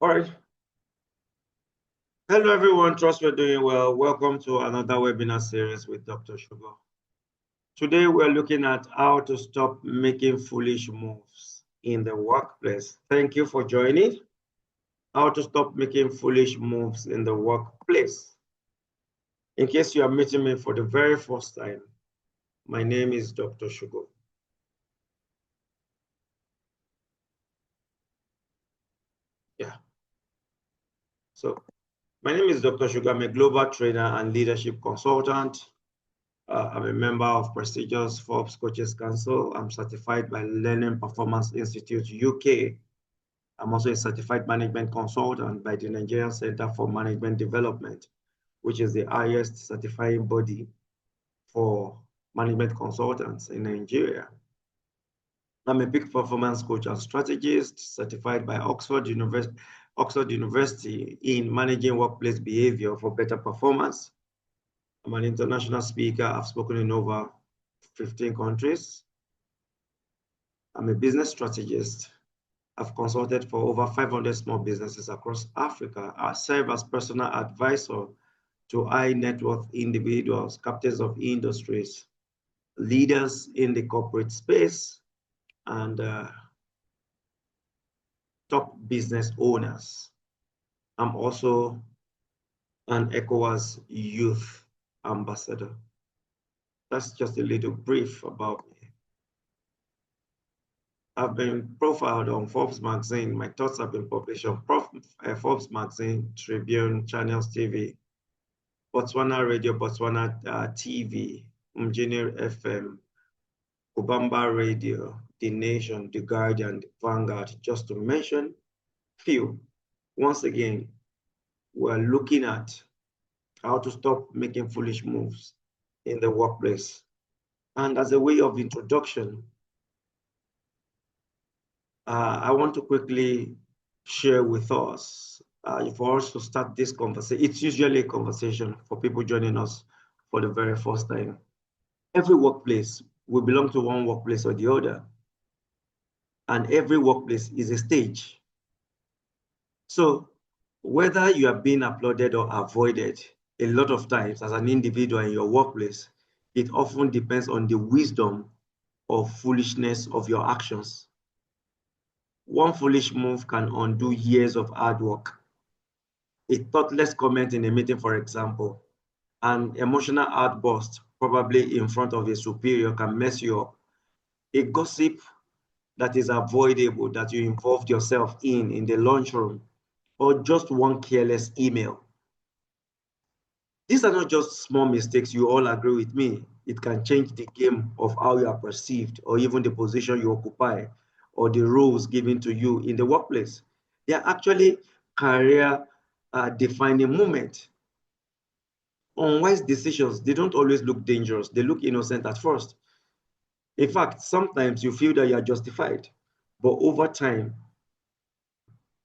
All right. Hello, everyone. Trust we're doing well. Welcome to another webinar series with Dr. Shogo. Today, we're looking at how to stop making foolish moves in the workplace. Thank you for joining. How to stop making foolish moves in the workplace. In case you are meeting me for the very first time, my name is Dr. Shogo. Yeah. So, my name is Dr. Shogo. I'm a global trainer and leadership consultant. I'm a member of prestigious Forbes Coaches Council. I'm certified by Learning Performance Institute, UK. I'm also a certified management consultant by the Nigerian Center for Management Development, which is the highest certifying body for management consultants in Nigeria. I'm a peak performance coach and strategist, certified by Oxford University in managing workplace behavior for better performance. I'm an international speaker. I've spoken in over 15 countries. I'm a business strategist. I've consulted for over 500 small businesses across Africa. I serve as personal advisor to high net worth individuals, captains of industries, leaders in the corporate space, and top business owners. I'm also an ECOWAS youth ambassador. That's just a little brief about me. I've been profiled on Forbes magazine. My thoughts have been published on Forbes magazine, Tribune, Channels TV, Botswana Radio, Botswana TV, Mjini FM, Kubamba Radio, The Nation, The Guardian, The Vanguard, just to mention few. Once again, we're looking at how to stop making foolish moves in the workplace. And as a way of introduction, I want to quickly share with us, for us to start this conversation. It's usually a conversation for people joining us for the very first time. Every workplace, we belong to one workplace or the other. And every workplace is a stage. So whether you are being applauded or avoided, a lot of times as an individual in your workplace, it often depends on the wisdom or foolishness of your actions. One foolish move can undo years of hard work. A thoughtless comment in a meeting, for example, an emotional outburst, probably in front of a superior, can mess you up. A gossip that is avoidable, that you involved yourself in the lunchroom, or just one careless email. These are not just small mistakes, you all agree with me. It can change the game of how you are perceived, or even the position you occupy, or the roles given to you in the workplace. They are actually career defining moments. Unwise decisions, they don't always look dangerous. They look innocent at first. In fact, sometimes you feel that you are justified, but over time,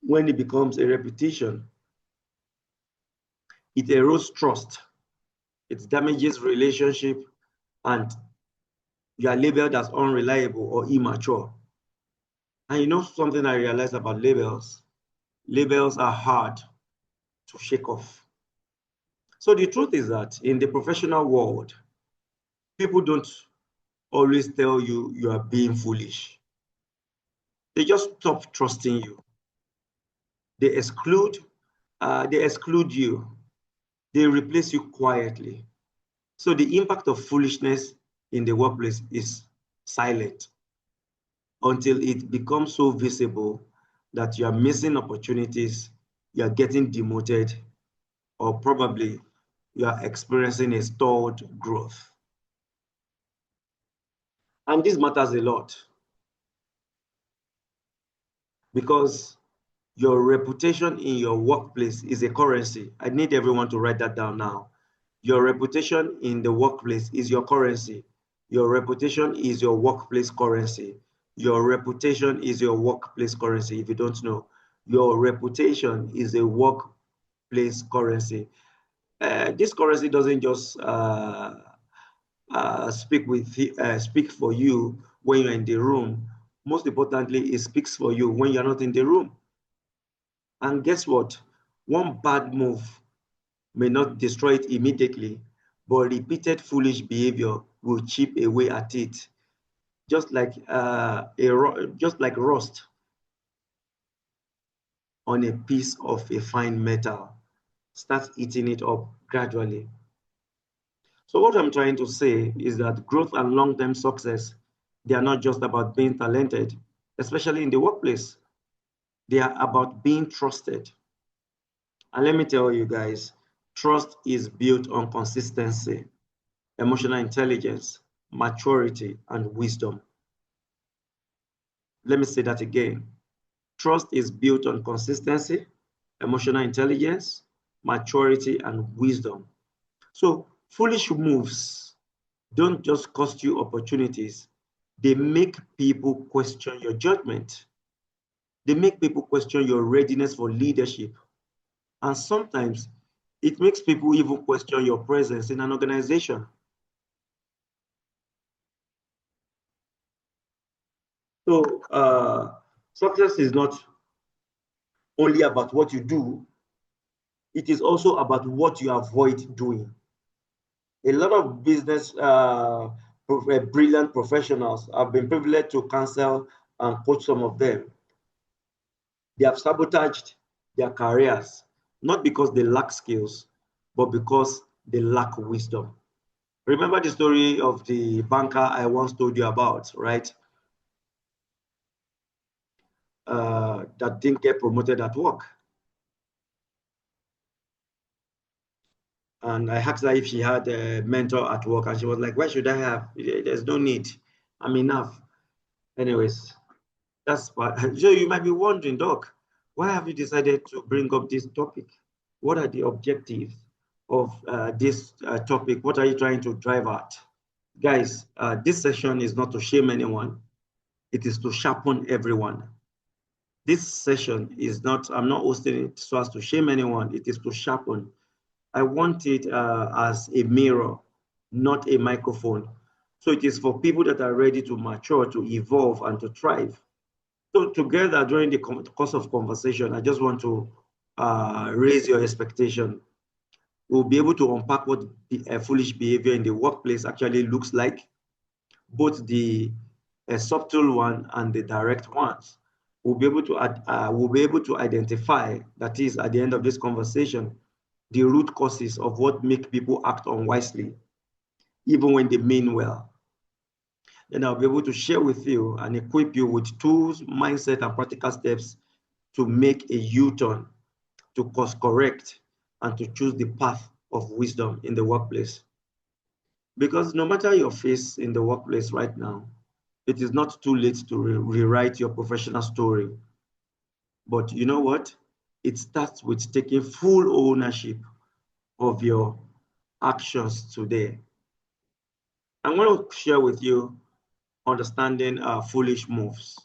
when it becomes a repetition, it erodes trust, it damages relationship, and you are labeled as unreliable or immature. And you know something I realized about labels? Labels are hard to shake off. So the truth is that in the professional world, people don't always tell you you are being foolish. They just stop trusting you. They exclude you. They replace you quietly. So the impact of foolishness in the workplace is silent until it becomes so visible that you are missing opportunities, you are getting demoted, or probably you are experiencing a stalled growth. And this matters a lot because your reputation in your workplace is a currency. I need everyone to write that down now. Your reputation in the workplace is your currency. Your reputation is your workplace currency. Your reputation is your workplace currency. If you don't know, your reputation is a workplace currency. This currency doesn't just speak for you when you're in the room. Most importantly, it speaks for you when you're not in the room. And guess what? One bad move may not destroy it immediately, but repeated foolish behavior will chip away at it, just like just like rust on a piece of a fine metal. Start eating it up gradually. So what I'm trying to say is that growth and long-term success, they are not just about being talented, especially in the workplace. They are about being trusted. And let me tell you guys, trust is built on consistency, emotional intelligence, maturity, and wisdom. Let me say that again. Trust is built on consistency, emotional intelligence, maturity, and wisdom. So foolish moves don't just cost you opportunities, they make people question your judgment. They make people question your readiness for leadership. And sometimes it makes people even question your presence in an organization. So success is not only about what you do, it is also about what you avoid doing. A lot of business brilliant professionals have been privileged to counsel and coach some of them. They have sabotaged their careers, not because they lack skills, but because they lack wisdom. Remember the story of the banker I once told you about, right? That didn't get promoted at work. And I asked her if she had a mentor at work, and she was like, why should I have? There's no need. I'm enough. Anyways, that's why. So you might be wondering, Doc, why have you decided to bring up this topic? What are the objectives of this topic? What are you trying to drive at? Guys, this session is not to shame anyone. It is to sharpen everyone. This session is not, I'm not hosting it so as to shame anyone. It is to sharpen. I want it as a mirror, not a microphone. So it is for people that are ready to mature, to evolve, and to thrive. So together during the course of conversation, I just want to raise your expectation. We'll be able to unpack what foolish behavior in the workplace actually looks like, both the subtle one and the direct ones. We'll be able to identify, that is, at the end of this conversation, the root causes of what make people act unwisely, even when they mean well. Then I'll be able to share with you and equip you with tools, mindset, and practical steps to make a U-turn, to course correct, and to choose the path of wisdom in the workplace. Because no matter your face in the workplace right now, it is not too late to rewrite your professional story. But you know what? It starts with taking full ownership of your actions today. I'm going to share with you understanding foolish moves.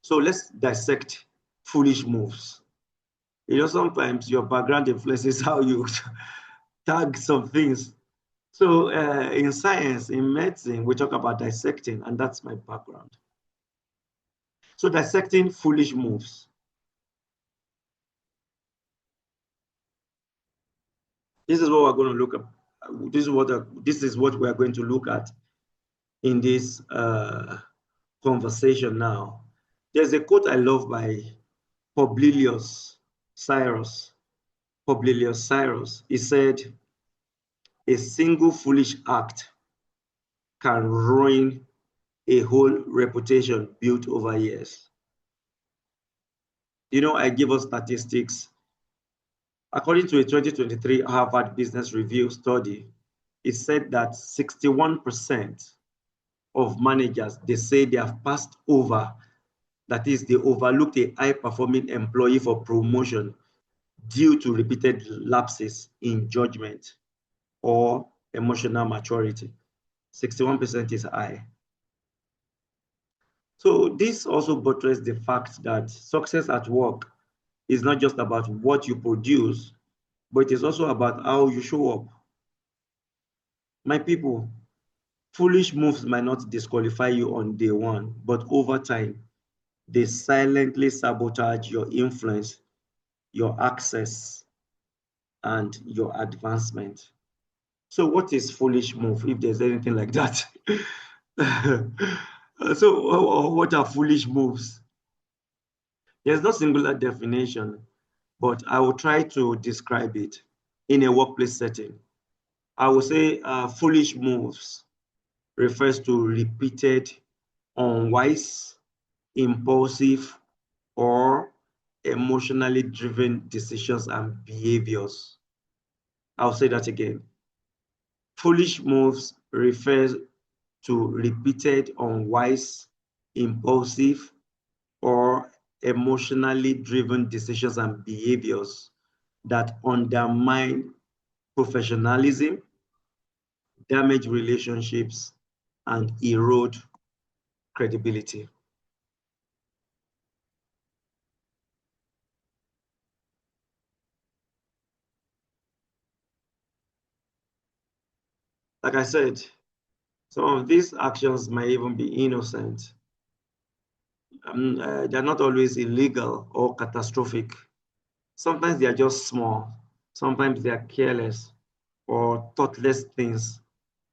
So let's dissect foolish moves. You know, sometimes your background influences how you tag some things. So in science, in medicine, we talk about dissecting, and that's my background. So dissecting foolish moves. This is what we're going to look at. This is what we are going to look at in this conversation now. There's a quote I love by Publilius Cyrus. Publilius Cyrus. He said, "A single foolish act can ruin a whole reputation built over years." You know, I give us statistics. According to a 2023 Harvard Business Review study, it said that 61% of managers, they say they have passed over, that is, they overlooked a high-performing employee for promotion due to repeated lapses in judgment or emotional maturity. 61% is high. So this also buttresses the fact that success at work is not just about what you produce, but it is also about how you show up. My people, foolish moves might not disqualify you on day one, but over time, They silently sabotage your influence, your access, and your advancement. So what is foolish move, if there's anything like that? So what are foolish moves? There's no singular definition, but I will try to describe it in a workplace setting. I will say foolish moves refers to repeated, unwise, impulsive, or emotionally driven decisions and behaviors. I'll say that again. Foolish moves refers to repeated, unwise, impulsive, or emotionally driven decisions and behaviors that undermine professionalism, damage relationships, and erode credibility. Like I said, some of these actions may even be innocent. They're not always illegal or catastrophic. Sometimes they are just small. Sometimes they are careless or thoughtless things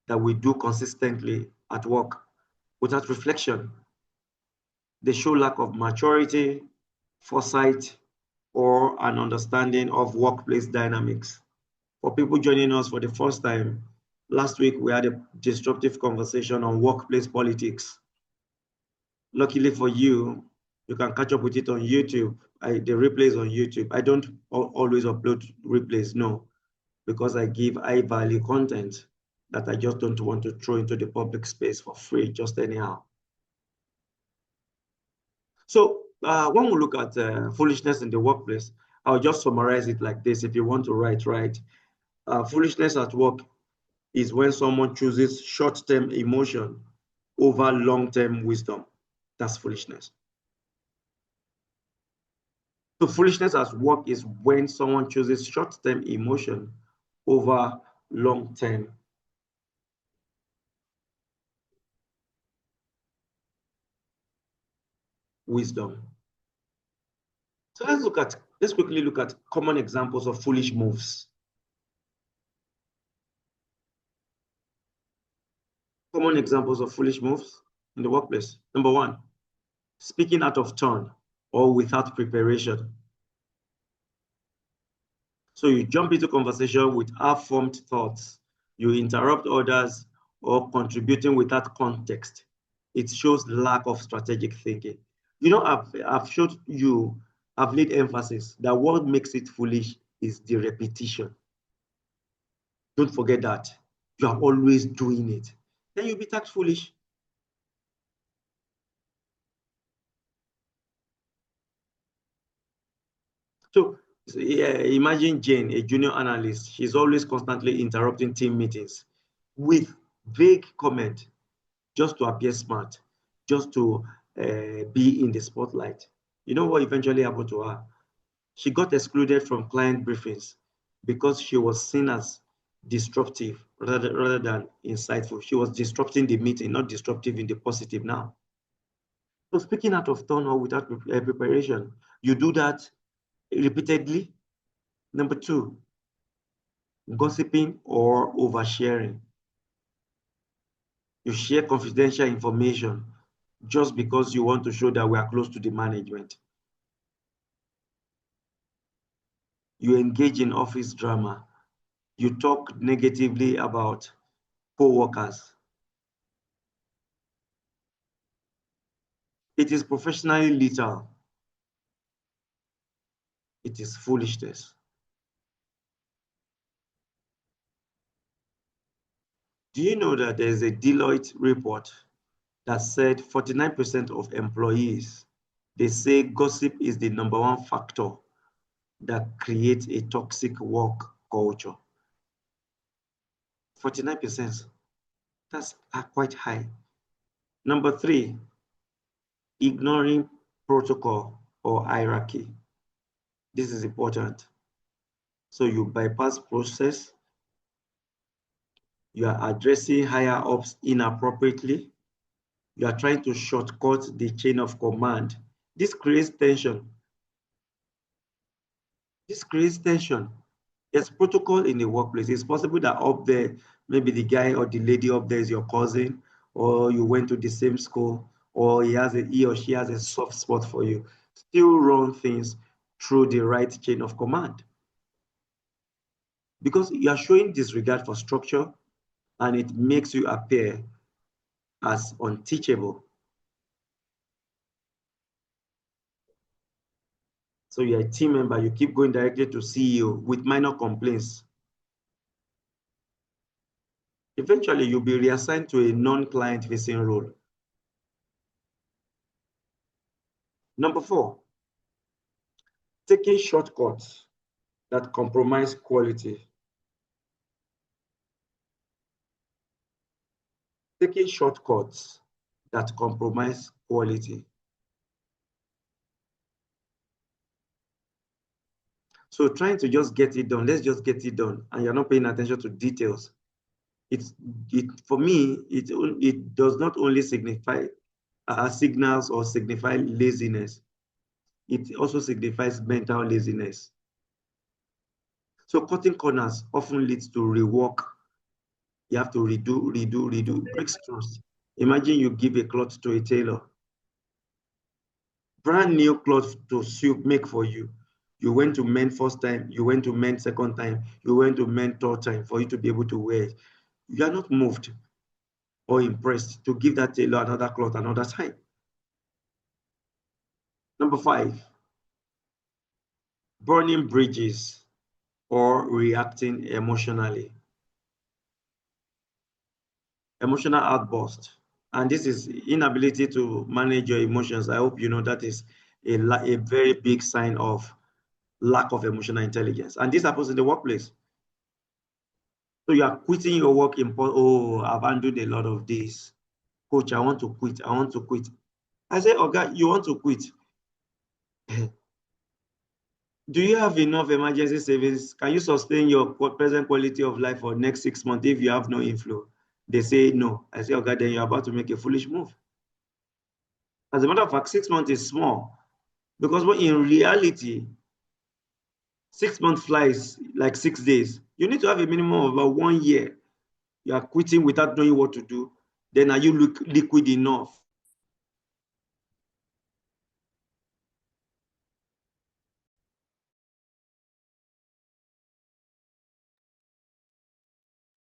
that we do consistently at work without reflection. They show lack of maturity, foresight, or an understanding of workplace dynamics. For people joining us for the first time, last week we had a disruptive conversation on workplace politics. Luckily for you, you can catch up with it on YouTube. The replays on YouTube. I don't always upload replays, no, because I give high value content that I just don't want to throw into the public space for free, just anyhow. So when we look at foolishness in the workplace, I'll just summarize it like this. If you want to write. Foolishness at work is when someone chooses short-term emotion over long-term wisdom. That's foolishness. So foolishness at work is when someone chooses short-term emotion over long-term wisdom. So let's quickly look at common examples of foolish moves. Common examples of foolish moves in the workplace. Number one, speaking out of turn or without preparation. So you jump into conversation with half-formed thoughts. You interrupt others or contributing without context. It shows lack of strategic thinking. You know, I've showed you, I've laid emphasis that what makes it foolish is the repetition. Don't forget that. You are always doing it. Then you'll be taxed foolish. So yeah, imagine Jane, a junior analyst. She's always constantly interrupting team meetings with vague comment just to appear smart, just to be in the spotlight. You know what eventually happened to her? She got excluded from client briefings because she was seen as disruptive rather than insightful. She was disrupting the meeting, not disruptive in the positive now. So speaking out of turn or without preparation, you do that repeatedly. Number two, gossiping or oversharing. You share confidential information just because you want to show that we are close to the management. You engage in office drama. You talk negatively about co-workers. It is professionally lethal. It is foolishness. Do you know that there is a Deloitte report that said 49% of employees, they say gossip is the number one factor that creates a toxic work culture? 49%. That's quite high. Number three, ignoring protocol or hierarchy. This is important. So you bypass process, you are addressing higher ups inappropriately, you are trying to shortcut the chain of command This creates tension. This creates tension. There's protocol in the workplace. It's possible that up there, maybe the guy or the lady up there is your cousin, or you went to the same school, or he or she has a soft spot for you. Still run things through the right chain of command. Because you are showing disregard for structure, and it makes you appear as unteachable. So you're a team member, you keep going directly to CEO with minor complaints. Eventually, you'll be reassigned to a non-client facing role. Number 4, taking shortcuts that compromise quality. Taking shortcuts that compromise quality. So trying to just get it done, let's just get it done, and you're not paying attention to details. For me, it does not only signify signals or signify laziness, it also signifies mental laziness. So cutting corners often leads to rework. You have to redo, breaks trust. Imagine you give a cloth to a tailor, brand new cloth to sew, make for you. You went to mend first time, you went to mend second time, you went to mend third time for you to be able to wear it. You are not moved or impressed to give that tailor another cloth another time. Number 5, burning bridges or reacting emotionally. Emotional outburst. And this is inability to manage your emotions. I hope you know that is a very big sign of lack of emotional intelligence. And this happens in the workplace. So you are quitting your work oh, I've handled a lot of this. Coach, I want to quit. I want to quit. I say, okay, you want to quit. Do you have enough emergency savings? Can you sustain your present quality of life for next 6 months if you have no inflow? They say no. I say, okay, then you're about to make a foolish move. As a matter of fact, 6 months is small because in reality, 6 months flies like 6 days. You need to have a minimum of about 1 year. You are quitting without knowing what to do. Then are you liquid enough?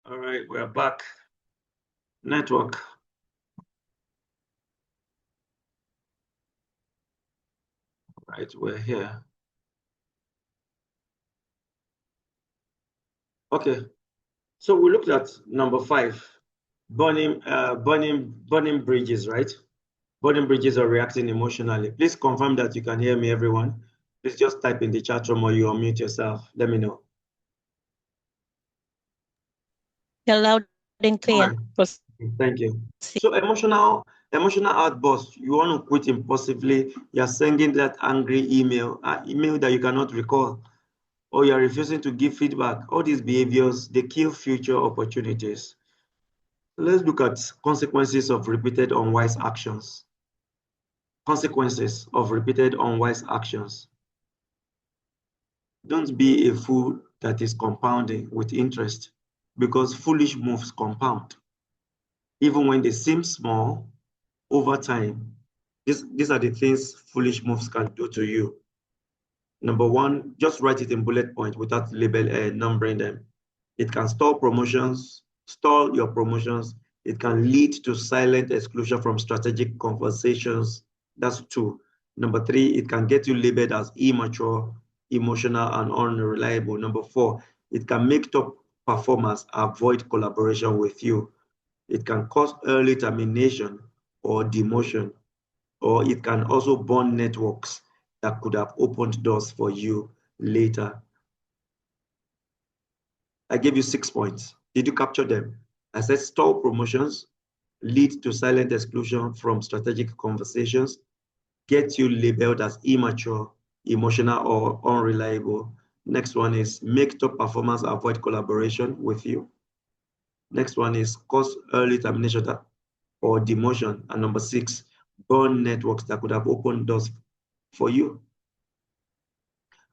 All right, we're back. Network. Right, we're here. Okay, so we looked at number 5, burning bridges, right? Burning bridges or reacting emotionally. Please confirm that you can hear me, everyone. Please just type in the chat room or you unmute yourself. Let me know. You're loud and clear. Right. Thank you. So emotional outburst. You want to quit impulsively. You're sending that angry email that you cannot recall, or you're refusing to give feedback. All these behaviors, they kill future opportunities. Let's look at consequences of repeated unwise actions. Consequences of repeated unwise actions. Don't be a fool that is compounding with interest, because foolish moves compound. Even when they seem small, over time, these are the things foolish moves can do to you. Number 1, just write it in bullet point without numbering them. It can stall your promotions. It can lead to silent exclusion from strategic conversations. That's 2. Number 3, it can get you labeled as immature, emotional, and unreliable. Number 4, it can make top performers avoid collaboration with you. It can cause early termination or demotion, or it can also burn networks that could have opened doors for you later. I gave you 6 points. Did you capture them? I said stall promotions, lead to silent exclusion from strategic conversations, get you labeled as immature, emotional, or unreliable. Next one is make top performers avoid collaboration with you. Next one is cause early termination or demotion. And number 6, burn networks that could have opened doors for you.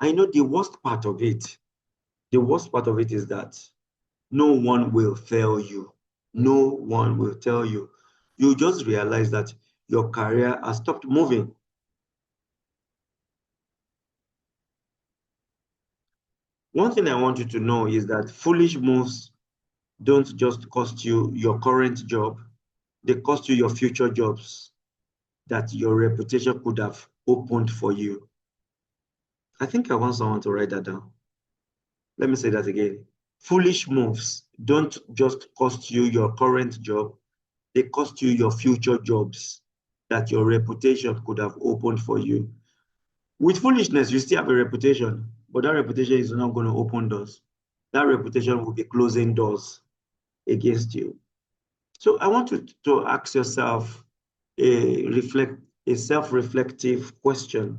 I know the worst part of it is that no one will tell you. No one will tell you. You just realize that your career has stopped moving. One thing I want you to know is that foolish moves don't just cost you your current job, they cost you your future jobs that your reputation could have opened for you. I think I want someone to write that down. Let me say that again. Foolish moves don't just cost you your current job, they cost you your future jobs that your reputation could have opened for you. With foolishness, you still have a reputation, but that reputation is not going to open doors. That reputation will be closing doors against you. So I want you to ask yourself a self-reflective question.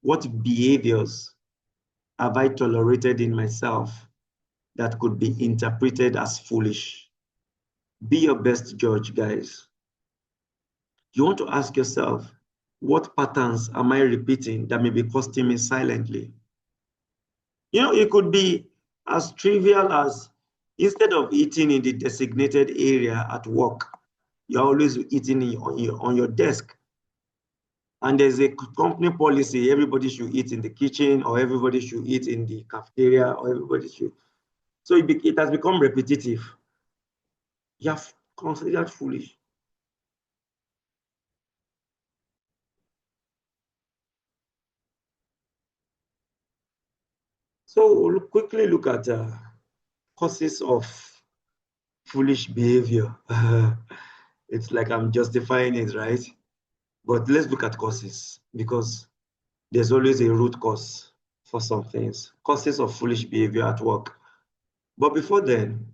What behaviors have I tolerated in myself that could be interpreted as foolish? Be your best judge, guys. You want to ask yourself, what patterns am I repeating that may be costing me silently? You know, it could be as trivial as instead of eating in the designated area at work, you're always eating on your desk. And there's a company policy, everybody should eat in the kitchen, or everybody should eat in the cafeteria, or everybody should. So it has become repetitive. You have considered foolish. So we'll quickly look at causes of foolish behavior. It's like I'm justifying it, right? But let's look at causes, because there's always a root cause for some things. Causes of foolish behavior at work. But before then,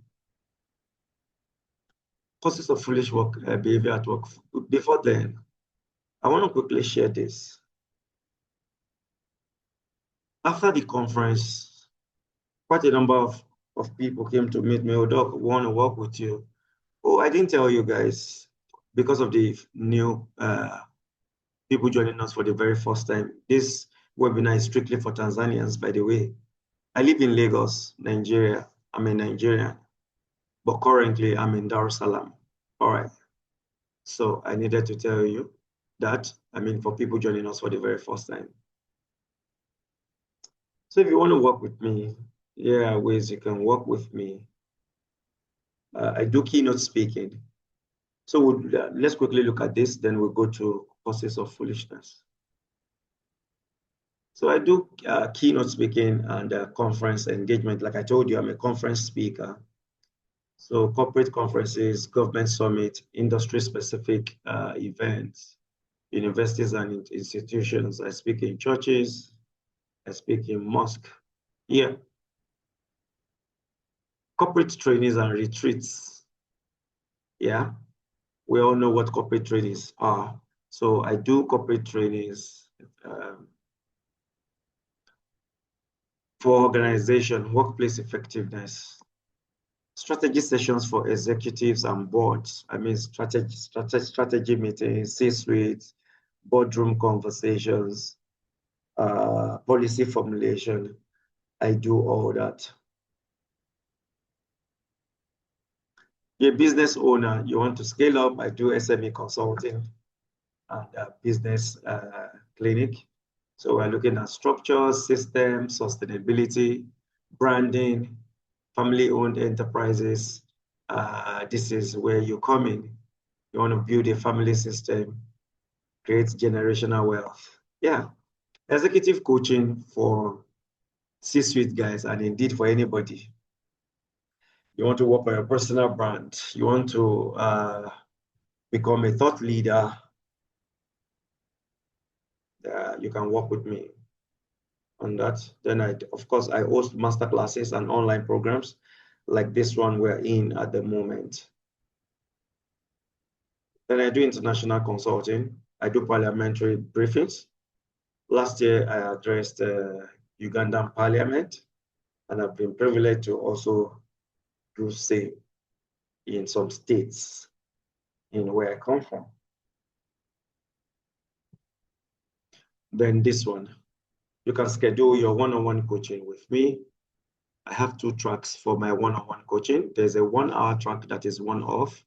causes of foolish behavior at work. Before then, I want to quickly share this. After the conference, quite a number of people came to meet me. Oh, Doc, we want to work with you. Oh, I didn't tell you guys, because of the new people joining us for the very first time. This webinar is strictly for Tanzanians, by the way. I live in Lagos, Nigeria. I'm a Nigerian, but currently I'm in Dar es Salaam. All right. So I needed to tell you that, for people joining us for the very first time. So if you want to work with me, here are ways you can work with me. I do keynote speaking. So let's quickly look at this, then we'll go to causes of foolishness. So I do keynote speaking and conference engagement. Like I told you, I'm a conference speaker. So corporate conferences, government summit, industry-specific events, universities and institutions. I speak in churches, I speak in mosque. Yeah. Corporate trainings and retreats. Yeah. We all know what corporate trainings are. So I do corporate trainings for organization, workplace effectiveness, strategy sessions for executives and boards. Strategy meetings, C-suites, boardroom conversations, policy formulation. I do all that. You're a business owner, you want to scale up, I do SME consulting and business clinic. So we're looking at structures, systems, sustainability, branding, family-owned enterprises. This is where you come in. You want to build a family system, create generational wealth. Yeah, executive coaching for C-suite guys, and indeed for anybody. You want to work on your personal brand. You want to become a thought leader. You can work with me on that. Then of course, I host masterclasses and online programs like this one we're in at the moment. Then I do international consulting. I do parliamentary briefings. Last year, I addressed Ugandan parliament, and I've been privileged to also do same in some states in where I come from. Then this one, you can schedule your one-on-one coaching with me. I have 2 tracks for my one-on-one coaching. There's a 1-hour track that is one-off,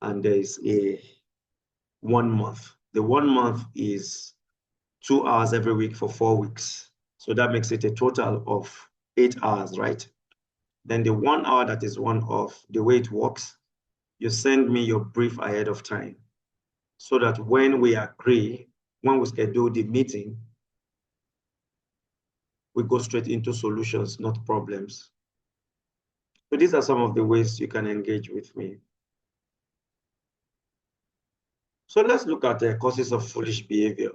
and there's a 1 month. The 1 month is 2 hours every week for 4 weeks. So that makes it a total of 8 hours, right? Then the 1 hour that is one-off, the way it works, you send me your brief ahead of time so that when we agree, when we schedule the meeting, we go straight into solutions, not problems. So these are some of the ways you can engage with me. So let's look at the causes of foolish behavior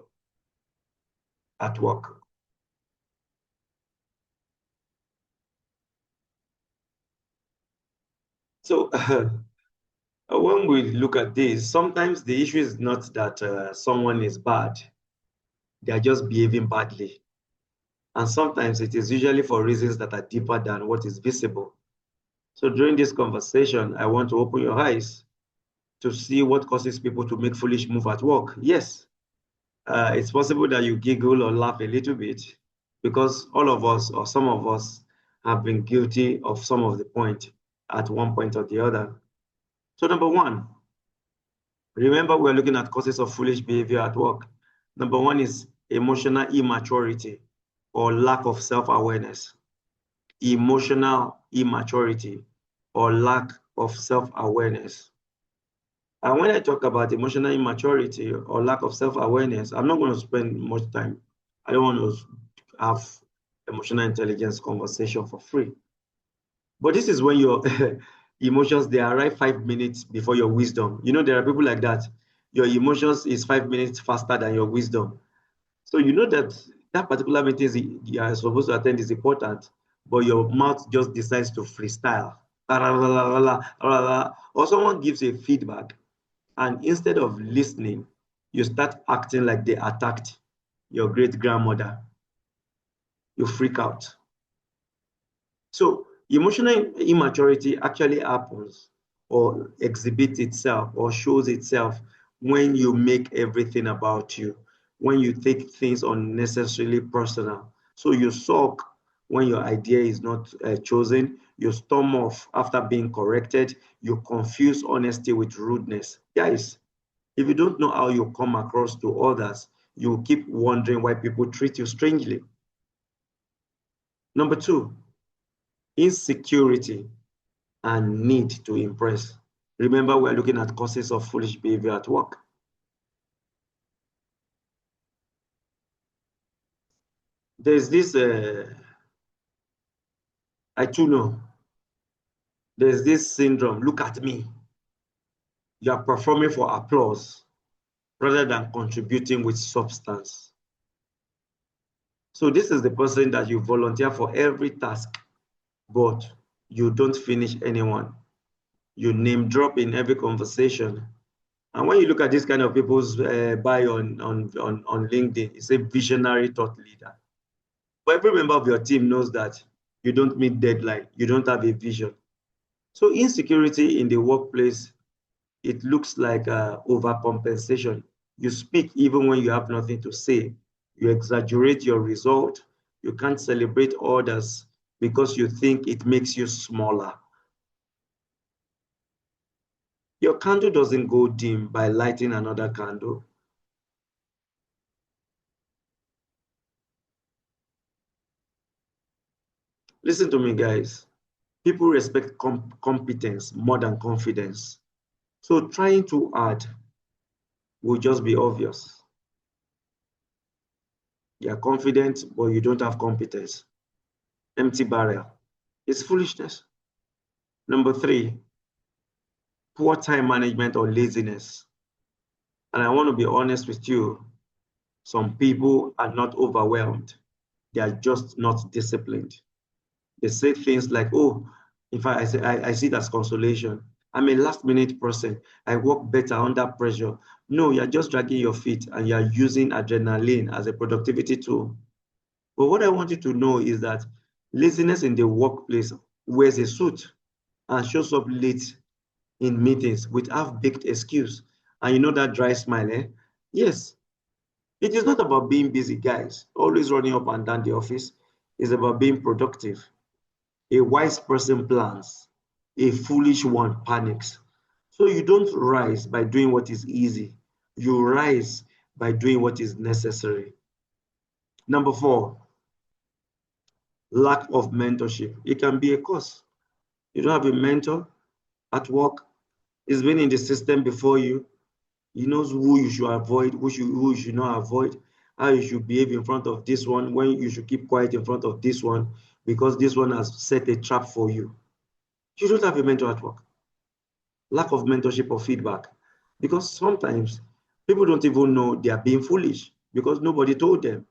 at work. So when we look at this, sometimes the issue is not that someone is bad. They are just behaving badly. And sometimes it is usually for reasons that are deeper than what is visible. So during this conversation, I want to open your eyes to see what causes people to make foolish moves at work. Yes, it's possible that you giggle or laugh a little bit because all of us or some of us have been guilty of some of the point at one point or the other. So number one, remember we're looking at causes of foolish behavior at work. Number one is emotional immaturity or lack of self-awareness. Emotional immaturity or lack of self-awareness. And when I talk about emotional immaturity or lack of self-awareness, I'm not going to spend much time. I don't want to have emotional intelligence conversation for free. But this is when your emotions, they arrive 5 minutes before your wisdom. You know, there are people like that. Your emotions is 5 minutes faster than your wisdom. So you know that that particular meeting you are supposed to attend is important, but your mouth just decides to freestyle. Or someone gives a feedback, and instead of listening, you start acting like they attacked your great grandmother. You freak out. So emotional immaturity actually happens or exhibits itself or shows itself when you make everything about you, when you take things unnecessarily personal. So you sulk when your idea is not chosen, you storm off after being corrected, you confuse honesty with rudeness. Guys, if you don't know how you come across to others, you keep wondering why people treat you strangely. Number two, insecurity and need to impress. Remember, we're looking at causes of foolish behavior at work. There's this, I too know, there's this syndrome, look at me. You are performing for applause rather than contributing with substance. So this is the person that you volunteer for every task, but you don't finish anyone. You name drop in every conversation. And when you look at this kind of people's bio on LinkedIn, it's a visionary thought leader. But every member of your team knows that you don't meet deadline, you don't have a vision. So insecurity in the workplace, it looks like overcompensation. You speak even when you have nothing to say. You exaggerate your result. You can't celebrate others because you think it makes you smaller. Your candle doesn't go dim by lighting another candle. Listen to me, guys. People respect competence more than confidence. So trying to add will just be obvious. You are confident, but you don't have competence. Empty barrel. It's foolishness. Number three, poor time management or laziness. And I want to be honest with you. Some people are not overwhelmed. They are just not disciplined. They say things like, oh, in fact, I see it as consolation. I'm a last minute person. I work better under pressure. No, you're just dragging your feet and you're using adrenaline as a productivity tool. But what I want you to know is that laziness in the workplace wears a suit and shows up late in meetings with half-baked excuse. And you know that dry smile, eh? Yes, It is not about being busy, guys, always running up and down the office. It's about being productive. A wise person plans, a foolish one panics. So you don't rise by doing what is easy. You rise by doing what is necessary. Number 4, lack of mentorship. It can be a cause. You don't have a mentor at work. He's been in the system before you. He knows who you should avoid, who you should not avoid, how you should behave in front of this one, when you should keep quiet in front of this one, because this one has set a trap for you. You don't have a mentor at work. Lack of mentorship or feedback. Because sometimes people don't even know they are being foolish because nobody told them.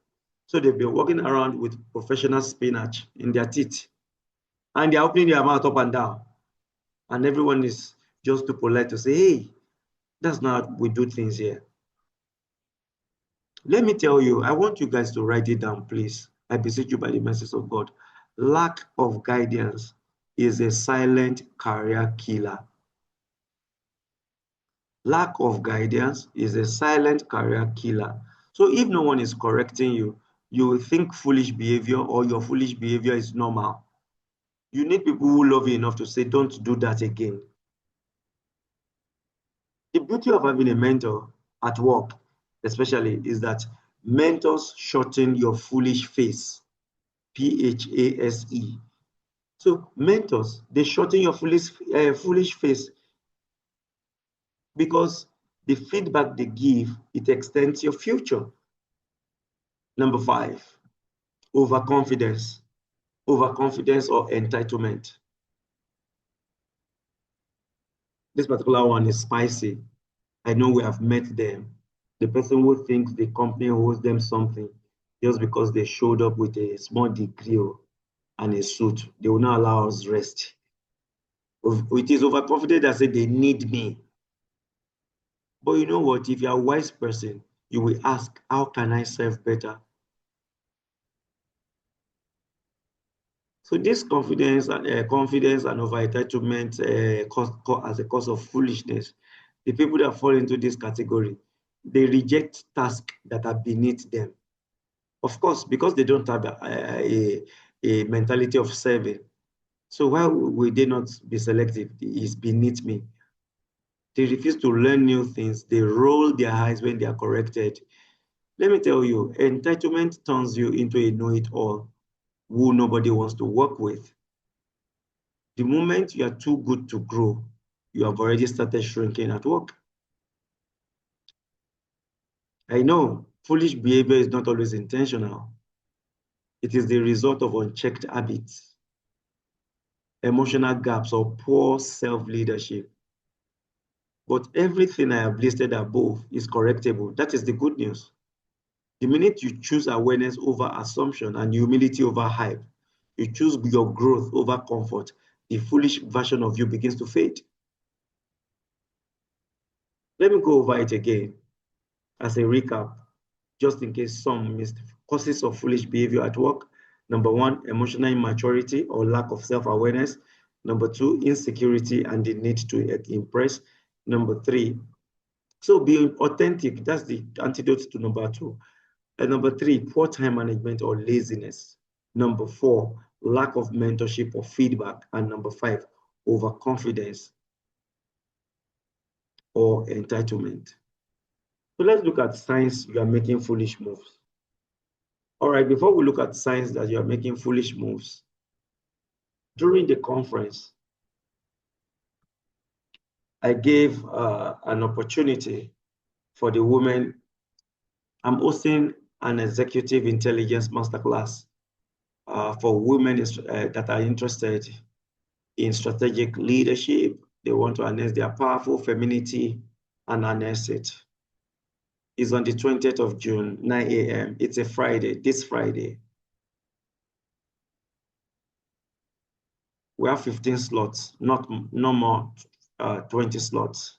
So they've been walking around with professional spinach in their teeth. And they're opening their mouth up and down. And everyone is just too polite to say, hey, that's not how we do things here. Let me tell you, I want you guys to write it down, please. I beseech you by the mercies of God. Lack of guidance is a silent career killer. Lack of guidance is a silent career killer. So if no one is correcting you, you will think foolish behavior or your foolish behavior is normal. You need people who love you enough to say, don't do that again. The beauty of having a mentor at work, especially, is that mentors shorten your foolish face. P-H-A-S-E. So mentors, they shorten your foolish face because the feedback they give, it extends your future. Number 5, overconfidence. Overconfidence or entitlement. This particular one is spicy. I know we have met them. The person who thinks the company owes them something just because they showed up with a small degree and a suit, they will not allow us rest. It is overconfident that say they need me. But you know what? If you're a wise person, you will ask, how can I serve better? So this confidence and over-entitlement as a cause of foolishness, the people that fall into this category, they reject tasks that are beneath them. Of course, because they don't have a mentality of serving. So why would they not be selective? It's beneath me. They refuse to learn new things. They roll their eyes when they are corrected. Let me tell you, entitlement turns you into a know-it-all who nobody wants to work with. The moment you are too good to grow, you have already started shrinking at work. I know foolish behavior is not always intentional. It is the result of unchecked habits, emotional gaps, or poor self-leadership. But everything I have listed above is correctable. That is the good news. The minute you choose awareness over assumption and humility over hype, you choose your growth over comfort, the foolish version of you begins to fade. Let me go over it again as a recap, just in case some missed. Causes of foolish behavior at work. Number 1, emotional immaturity or lack of self-awareness. Number 2, insecurity and the need to impress. Number 3, so being authentic, that's the antidote to number 2. And number 3, poor time management or laziness. Number 4, lack of mentorship or feedback. And number 5, overconfidence or entitlement. So let's look at signs you are making foolish moves. All right, before we look at signs that you are making foolish moves, during the conference, I gave an opportunity for the women. I'm hosting an executive intelligence masterclass for women that are interested in strategic leadership. They want to harness their powerful femininity and harness it. It's on the 20th of June, 9 a.m. It's a Friday, this Friday. We have 15 slots, no more 20 slots.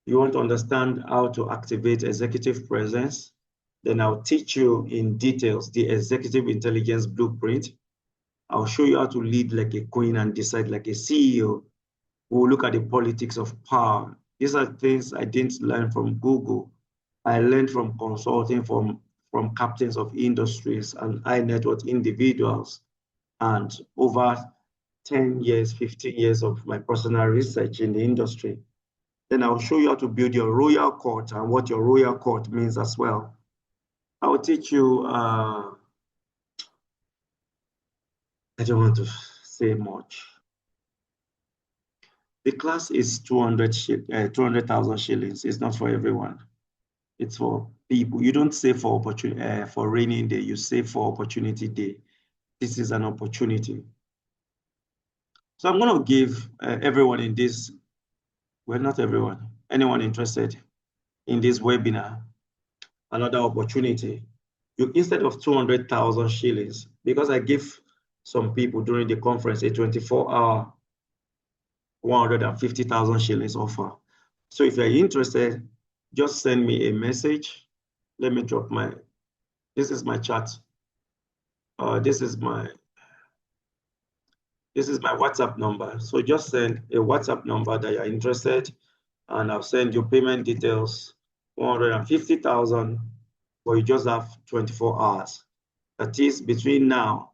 You want to understand how to activate executive presence, then I'll teach you in details the executive intelligence blueprint. I'll show you how to lead like a queen and decide like a CEO. We'll look at the politics of power. These are things I didn't learn from Google. I learned from consulting from captains of industries and high net worth individuals, and over 10 years, 15 years of my personal research in the industry. Then I'll show you how to build your royal court and what your royal court means as well. I will teach you, I don't want to say much. The class is 200,000 shillings. It's not for everyone. It's for people. You don't save for opportunity for rainy day. You save for opportunity day. This is an opportunity. So I'm going to give everyone in this, well, not everyone, anyone interested in this webinar, another opportunity. You, instead of 200,000 shillings, because I give some people during the conference a 24-hour 150,000 shillings offer. So if you're interested, just send me a message. Let me drop my, this is my chat. This is my WhatsApp number. So just send a WhatsApp number that you're interested, and I'll send you payment details, 150,000, but you just have 24 hours. That is between now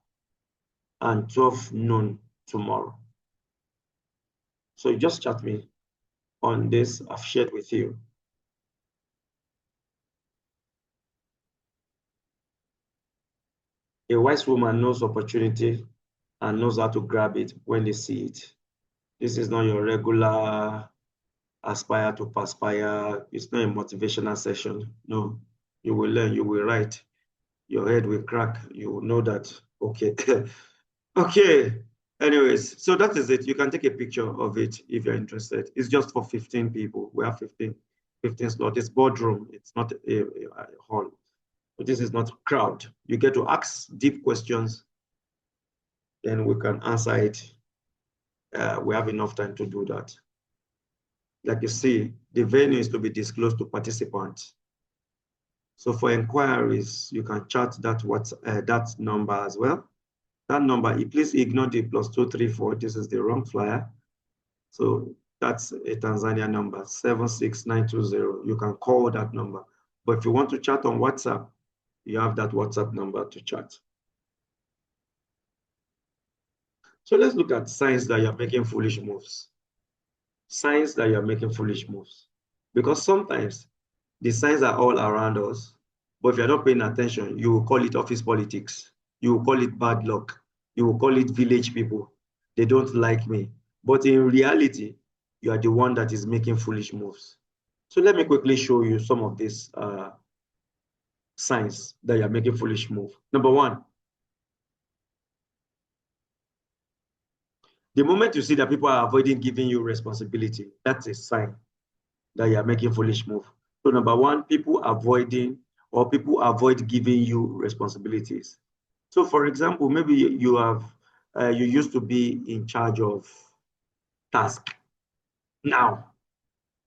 and 12 noon tomorrow. So you just chat me on this I've shared with you. A wise woman knows opportunity and knows how to grab it when they see it. This is not your regular aspire to perspire. It's not a motivational session. No, you will learn, you will write. Your head will crack. You will know that, okay. Okay, anyways, so that is it. You can take a picture of it if you're interested. It's just for 15 people. We have 15 slots. It's boardroom. It's not a hall. But this is not crowd. You get to ask deep questions, then we can answer it. We have enough time to do that. Like you see, the venue is to be disclosed to participants. So for inquiries, you can chat that number as well. That number, please ignore the +234. This is the wrong flyer. So that's a Tanzania number, 76920. You can call that number. But if you want to chat on WhatsApp, you have that WhatsApp number to chat. So let's look at signs that you're making foolish moves. Signs that you're making foolish moves. Because sometimes the signs are all around us, but if you're not paying attention, you will call it office politics. You will call it bad luck. You will call it village people. They don't like me. But in reality, you are the one that is making foolish moves. So let me quickly show you some of these signs that you're making foolish move. Number one, the moment you see that people are avoiding giving you responsibility, that's a sign that you're making foolish move. So number one, people avoid giving you responsibilities. So for example, maybe you used to be in charge of task. Now,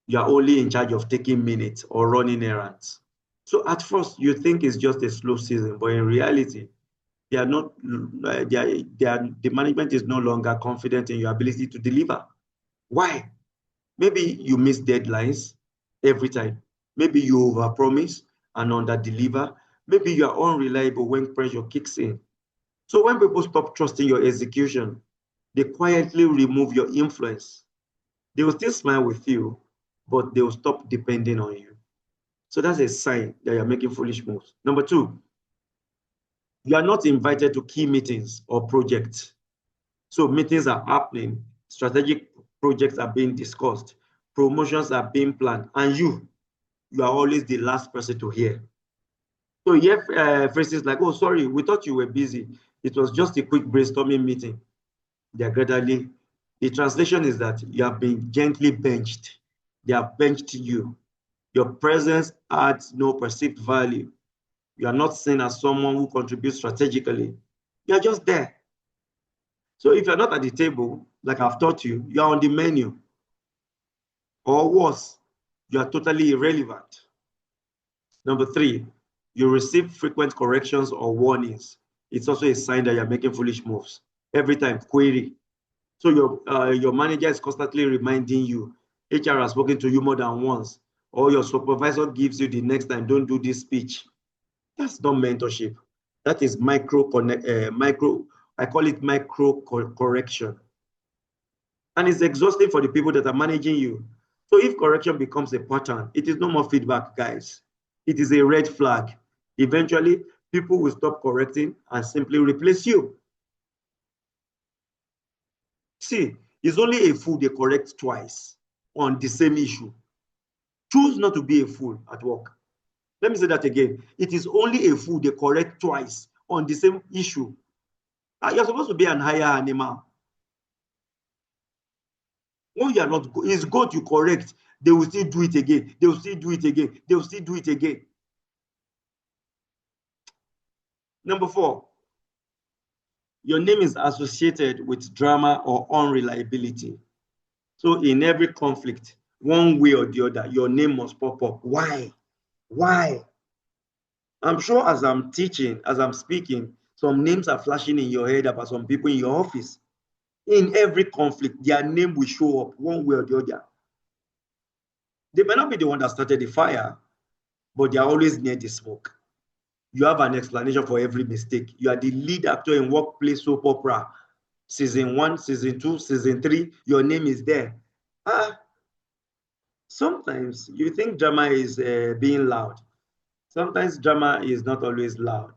you're only in charge of taking minutes or running errands. So at first, you think it's just a slow season, but in reality, they are not. The management is no longer confident in your ability to deliver. Why? Maybe you miss deadlines every time. Maybe you overpromise and underdeliver. Maybe you are unreliable when pressure kicks in. So when people stop trusting your execution, they quietly remove your influence. They will still smile with you, but they will stop depending on you. So that's a sign that you're making foolish moves. Number two, you are not invited to key meetings or projects. So meetings are happening, strategic projects are being discussed, promotions are being planned, and you are always the last person to hear. So you have phrases like, oh, sorry, we thought you were busy. It was just a quick brainstorming meeting. They're gradually, the translation is that you have been gently benched. They have benched you. Your presence adds no perceived value. You are not seen as someone who contributes strategically. You are just there. So if you're not at the table, like I've taught you, you are on the menu. Or worse, you are totally irrelevant. Number three, you receive frequent corrections or warnings. It's also a sign that you're making foolish moves. Every time, query. So your manager is constantly reminding you, HR has spoken to you more than once. or your supervisor gives you the next time, don't do this speech. That's not mentorship. That is I call it micro correction. And it's exhausting for the people that are managing you. So if correction becomes a pattern, it is no more feedback, guys. It is a red flag. Eventually, people will stop correcting and simply replace you. See, it's only a fool they correct twice on the same issue. Choose not to be a fool at work. Let me say that again. It is only a fool they correct twice on the same issue. You're supposed to be an higher animal. When you are not, it's good you correct. They will still do it again. They will still do it again. They will still do it again. Number 4, your name is associated with drama or unreliability. So in every conflict, one way or the other, your name must pop up. Why? Why? I'm sure as I'm teaching, as I'm speaking, some names are flashing in your head about some people in your office. In every conflict, their name will show up one way or the other. They may not be the one that started the fire, but they are always near the smoke. You have an explanation for every mistake. You are the lead actor in workplace soap opera. Season 1, season 2, season 3, your name is there. Sometimes you think drama is being loud. Sometimes drama is not always loud.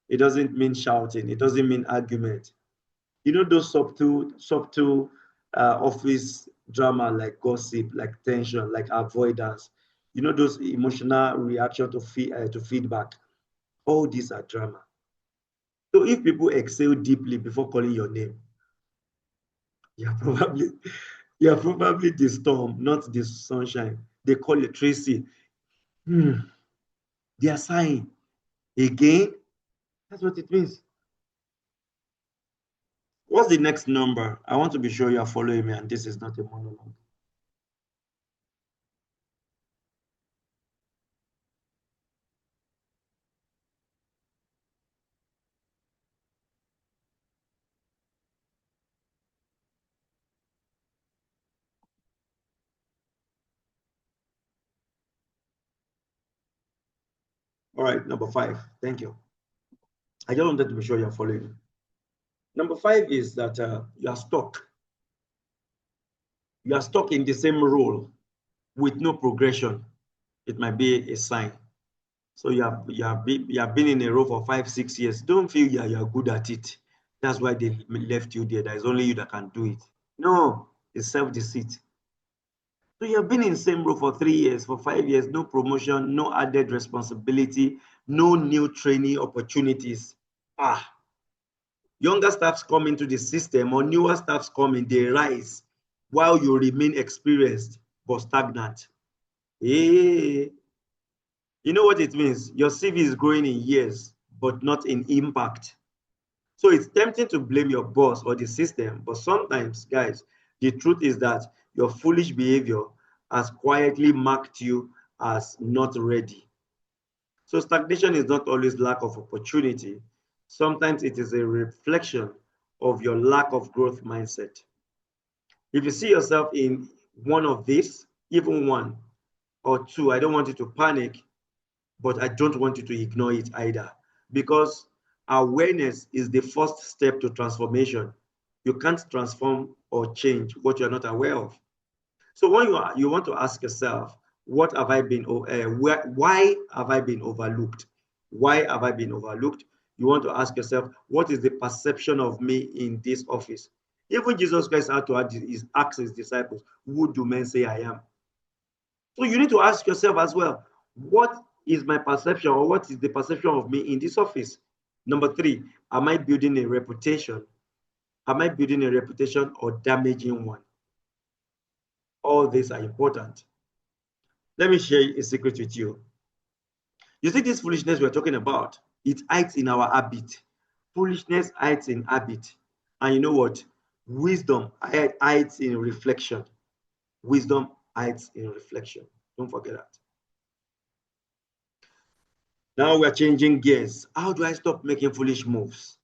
It doesn't mean shouting. It doesn't mean argument. You know those subtle office drama like gossip, like tension, like avoidance. You know those emotional reaction to feedback. All these are drama. So if people exhale deeply before calling your name, you're probably the storm, not the sunshine. They call you Tracy. They are sighing again. That's what it means. What's the next number? I want to be sure you are following me and this is not a monologue. All right, number 5. Thank you. I just wanted to be sure you're following. Number 5 is that you are stuck. You are stuck in the same role with no progression. It might be a sign. So you have been in a role for 5, 6 years. Don't feel you are good at it. That's why they left you there. There's only you that can do it. No, it's self-deceit. So you have been in the same role for 3 years, for 5 years, no promotion, no added responsibility, no new training opportunities. Younger staffs come into the system or newer staffs come in, they rise while you remain experienced but stagnant. Hey, you know what it means? Your CV is growing in years, but not in impact. So it's tempting to blame your boss or the system, but sometimes, guys, the truth is that your foolish behavior has quietly marked you as not ready. So stagnation is not always lack of opportunity. Sometimes it is a reflection of your lack of growth mindset. If you see yourself in one of these, even one or two, I don't want you to panic, but I don't want you to ignore it either, because awareness is the first step to transformation. You can't transform or change what you're not aware of. So when you want to ask yourself, what have I been, why have I been overlooked? Why have I been overlooked? You want to ask yourself, what is the perception of me in this office? Even Jesus Christ had to ask his disciples, who do men say I am? So you need to ask yourself as well, what is my perception, or what is the perception of me in this office? Number 3, am I building a reputation? Am I building a reputation or damaging one? All these are important. Let me share a secret with you. You see this foolishness we're talking about, it hides in our habit. Foolishness hides in habit. And you know what? Wisdom hides in reflection. Wisdom hides in reflection. Don't forget that. Now we're changing gears. How do I stop making foolish moves?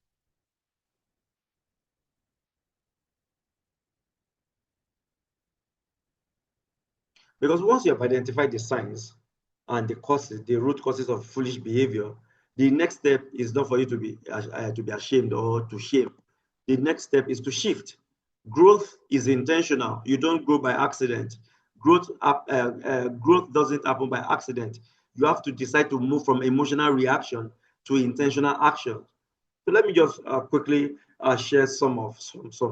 Because once you have identified the signs and the causes, the root causes of foolish behavior, the next step is not for you to be ashamed or to shame. The next step is to shift. Growth is intentional. You don't grow by accident. Growth doesn't happen by accident. You have to decide to move from emotional reaction to intentional action. So let me just quickly share some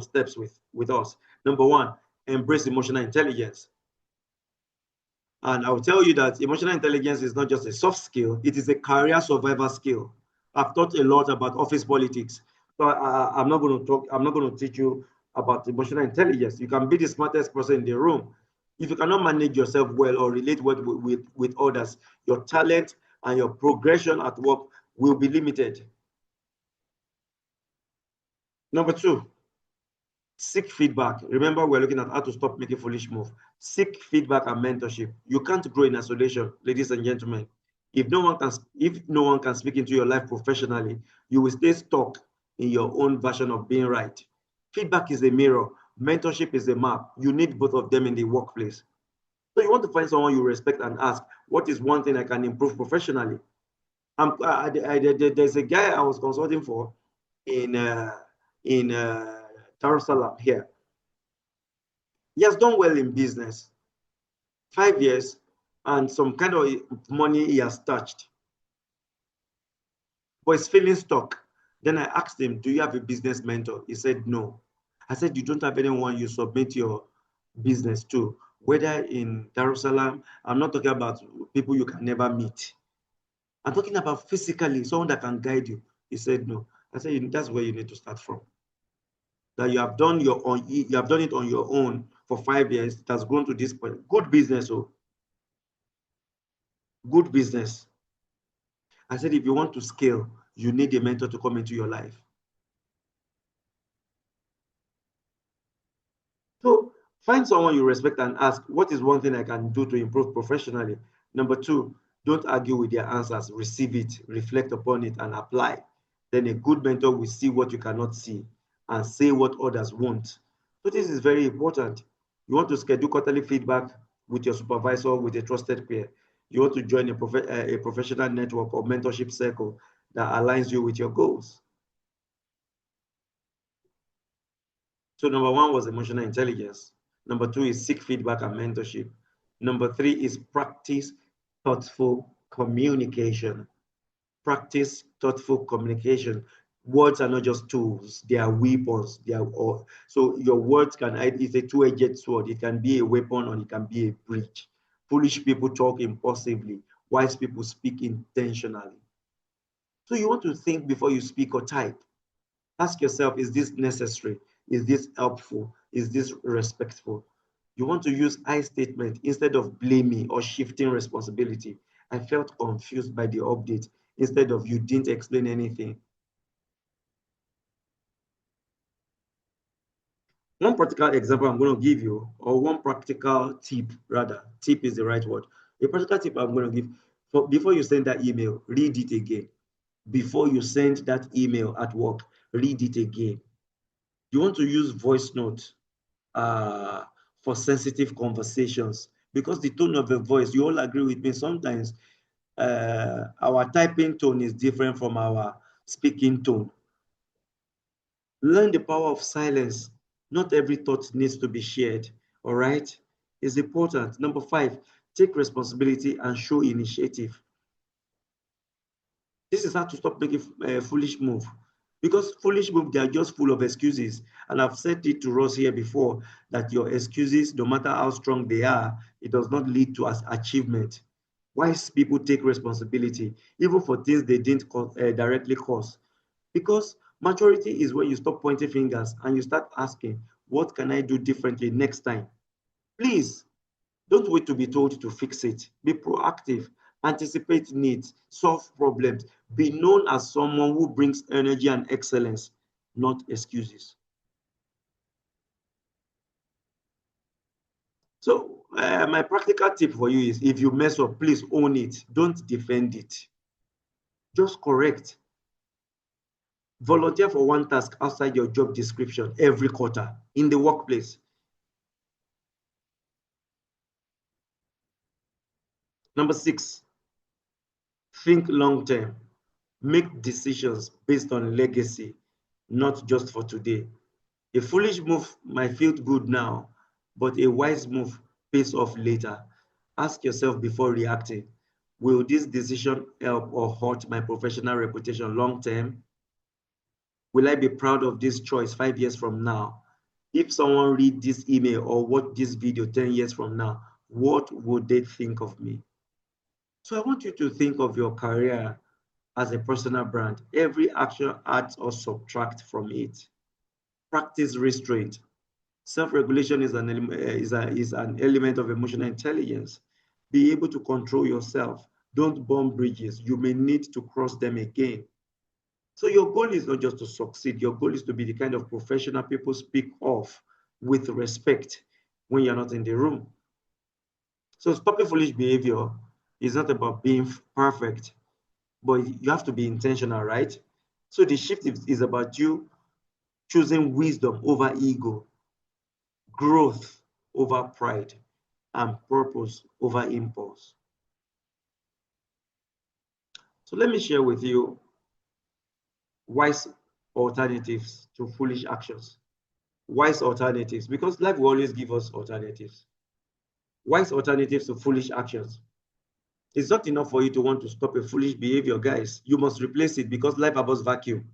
steps with us. Number one, embrace emotional intelligence. And I will tell you that emotional intelligence is not just a soft skill, it is a career survival skill. I've taught a lot about office politics. So I'm not going to talk, I'm not going to teach you about emotional intelligence. You can be the smartest person in the room. If you cannot manage yourself well or relate well with others, your talent and your progression at work will be limited. Number two, seek feedback. Remember, we're looking at how to stop making foolish moves. Seek feedback and mentorship. You can't grow in isolation, ladies and gentlemen. If no one can speak into your life professionally, you will stay stuck in your own version of being right. Feedback is a mirror. Mentorship is a map. You need both of them in the workplace. So you want to find someone you respect and ask, what is one thing I can improve professionally? There's a guy I was consulting for in Darussalam here. He has done well in business, 5 years, and some kind of money he has touched, but he's feeling stuck. Then I asked him, do you have a business mentor? He said, no. I said, you don't have anyone you submit your business to, whether in Darussalam. I'm not talking about people you can never meet. I'm talking about physically, someone that can guide you. He said, no. I said, that's where you need to start from. That you have done you have done it on your own for 5 years. It has grown to this point. Good business, oh, good business. I said, if you want to scale, you need a mentor to come into your life. So find someone you respect and ask, what is one thing I can do to improve professionally? Number two, don't argue with their answers. Receive it, reflect upon it, and apply. Then a good mentor will see what you cannot see and say what others won't. So this is very important. You want to schedule quarterly feedback with your supervisor, with a trusted peer. You want to join a professional network or mentorship circle that aligns you with your goals. So number one was emotional intelligence. Number two is seek feedback and mentorship. Number three is practice thoughtful communication. Practice thoughtful communication. Words are not just tools, they are weapons. So your words it's a two-edged sword. It can be a weapon or it can be a bridge. Foolish people talk impulsively. Wise people speak intentionally. So you want to think before you speak or type. Ask yourself, is this necessary? Is this helpful? Is this respectful? You want to use I statement instead of blaming or shifting responsibility. I felt confused by the update instead of you didn't explain anything. One practical example I'm going to give you, or one practical tip, rather, tip is the right word. A practical tip I'm going to give, before you send that email, read it again. Before you send that email at work, read it again. You want to use voice note for sensitive conversations, because the tone of the voice, you all agree with me, sometimes our typing tone is different from our speaking tone. Learn the power of silence. Not every thought needs to be shared, all right? It's important. Number five, take responsibility and show initiative. This is how to stop making a foolish move. Because foolish moves, they are just full of excuses. And I've said it to Ross here before, that your excuses, no matter how strong they are, it does not lead to achievement. Wise people take responsibility, even for things they didn't directly cause. Because maturity is when you stop pointing fingers and you start asking, what can I do differently next time? Please, don't wait to be told to fix it. Be proactive, anticipate needs, solve problems. Be known as someone who brings energy and excellence, not excuses. So my practical tip for you is, if you mess up, please own it. Don't defend it. Just correct. Volunteer for one task outside your job description every quarter in the workplace. Number 6, think long term. Make decisions based on legacy, not just for today. A foolish move might feel good now, but a wise move pays off later. Ask yourself before reacting, will this decision help or hurt my professional reputation long term? Will I be proud of this choice 5 years from now? If someone read this email or watch this video 10 years from now, what would they think of me? So I want you to think of your career as a personal brand. Every action adds or subtract from it. Practice restraint. Self-regulation is an element of emotional intelligence. Be able to control yourself. Don't burn bridges. You may need to cross them again. So your goal is not just to succeed. Your goal is to be the kind of professional people speak of with respect when you're not in the room. So stopping foolish behavior is not about being perfect, but you have to be intentional, right? So the shift is about you choosing wisdom over ego, growth over pride, and purpose over impulse. So let me share with you wise alternatives to foolish actions. Wise alternatives, because life will always give us alternatives. Wise alternatives to foolish actions. It's not enough for you to want to stop a foolish behavior, guys. You must replace it because life abhors vacuum.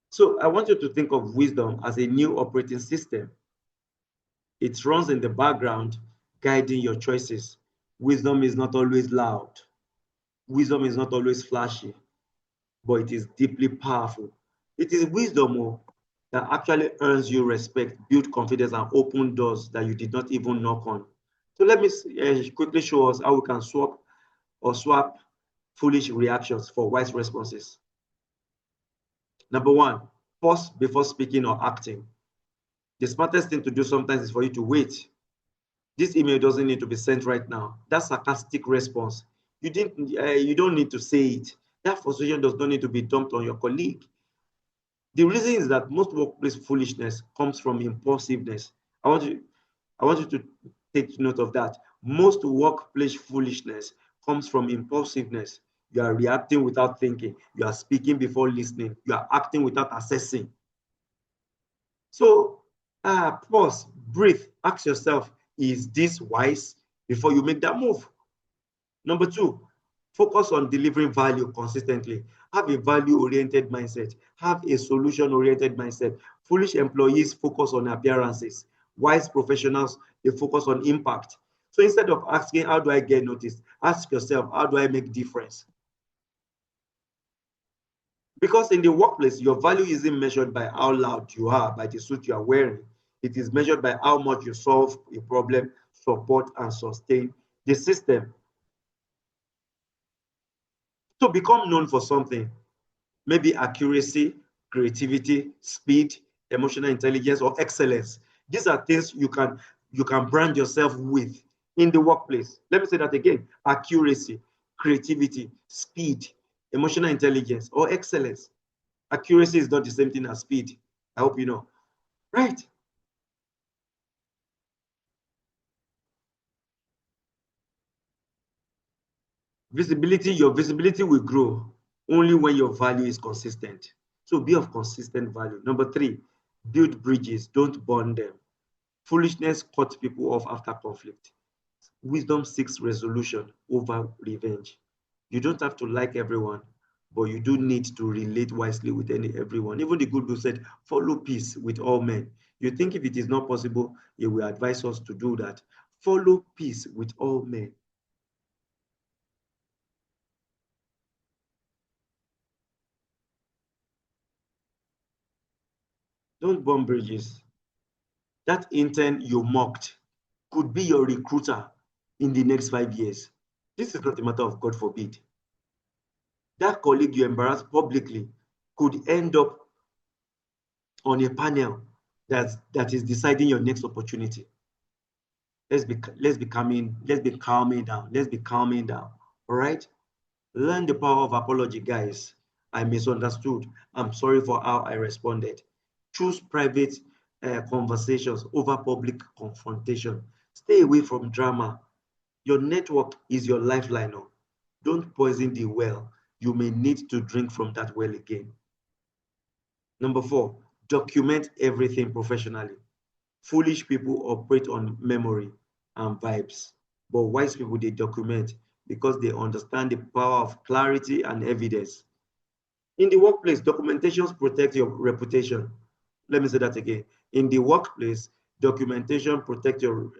So I want you to think of wisdom as a new operating system. It runs in the background, guiding your choices. Wisdom is not always loud. Wisdom is not always flashy, but it is deeply powerful. It is wisdom that actually earns you respect, build confidence, and open doors that you did not even knock on. So let me quickly show us how we can swap foolish reactions for wise responses. Number 1, pause before speaking or acting. The smartest thing to do sometimes is for you to wait. This email doesn't need to be sent right now. That sarcastic response, you don't need to say it. That frustration does not need to be dumped on your colleague. The reason is that most workplace foolishness comes from impulsiveness. I want you to take note of that. Most workplace foolishness comes from impulsiveness. You are reacting without thinking. You are speaking before listening. You are acting without assessing. So pause, breathe, ask yourself, is this wise before you make that move? Number 2, focus on delivering value consistently. Have a value-oriented mindset. Have a solution-oriented mindset. Foolish employees focus on appearances. Wise professionals, they focus on impact. So instead of asking, how do I get noticed? Ask yourself, how do I make difference? Because in the workplace, your value isn't measured by how loud you are, by the suit you are wearing. It is measured by how much you solve a problem, support, and sustain the system. To become known for something, maybe accuracy, creativity, speed, emotional intelligence, or excellence. These are things you can brand yourself with in the workplace. Let me say that again: accuracy, creativity, speed, emotional intelligence, or excellence. Accuracy is not the same thing as speed. I hope you know. Right. Visibility, your visibility will grow only when your value is consistent. So be of consistent value. Number 3, build bridges, don't burn them. Foolishness cuts people off after conflict. Wisdom seeks resolution over revenge. You don't have to like everyone, but you do need to relate wisely with everyone. Even the good book said, follow peace with all men. You think if it is not possible, he will advise us to do that. Follow peace with all men. Don't burn bridges. That intern you mocked could be your recruiter in the next 5 years. This is not a matter of God forbid. That colleague you embarrassed publicly could end up on a panel that is deciding your next opportunity. Let's be calming down. Let's be calming down. All right? Learn the power of apology, guys. I misunderstood. I'm sorry for how I responded. Choose private conversations over public confrontation. Stay away from drama. Your network is your lifeline. Oh. Don't poison the well. You may need to drink from that well again. Number 4, document everything professionally. Foolish people operate on memory and vibes, but wise people, they document because they understand the power of clarity and evidence. In the workplace, documentations protect your reputation. Let me say that again. In the workplace, documentation protects your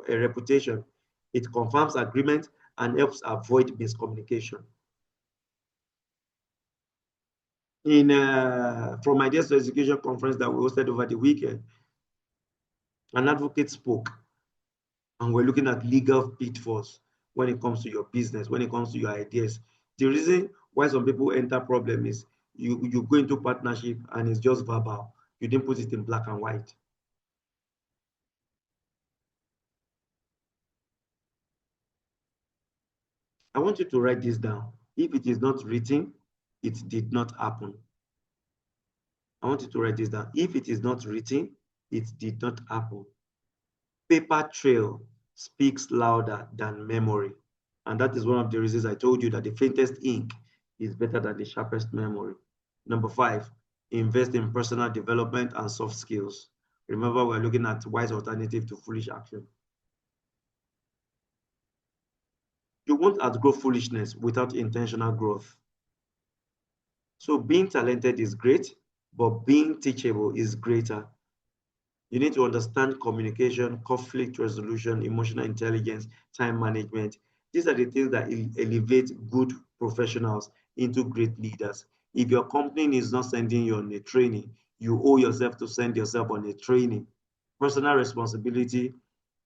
reputation. It confirms agreement and helps avoid miscommunication. From Ideas to Execution conference that we hosted over the weekend, an advocate spoke, and we're looking at legal pitfalls when it comes to your business, when it comes to your ideas. The reason why some people enter problem is you go into partnership and it's just verbal. You didn't put it in black and white. I want you to write this down. If it is not written, it did not happen. I want you to write this down. If it is not written, it did not happen. Paper trail speaks louder than memory. And that is one of the reasons I told you that the faintest ink is better than the sharpest memory. Number 5, invest in personal development and soft skills. Remember, we're looking at wise alternative to foolish action. You won't outgrow foolishness without intentional growth. So being talented is great, but being teachable is greater. You need to understand communication, conflict resolution, emotional intelligence, time management. These are the things that elevate good professionals into great leaders. If your company is not sending you on a training, you owe yourself to send yourself on a training. Personal responsibility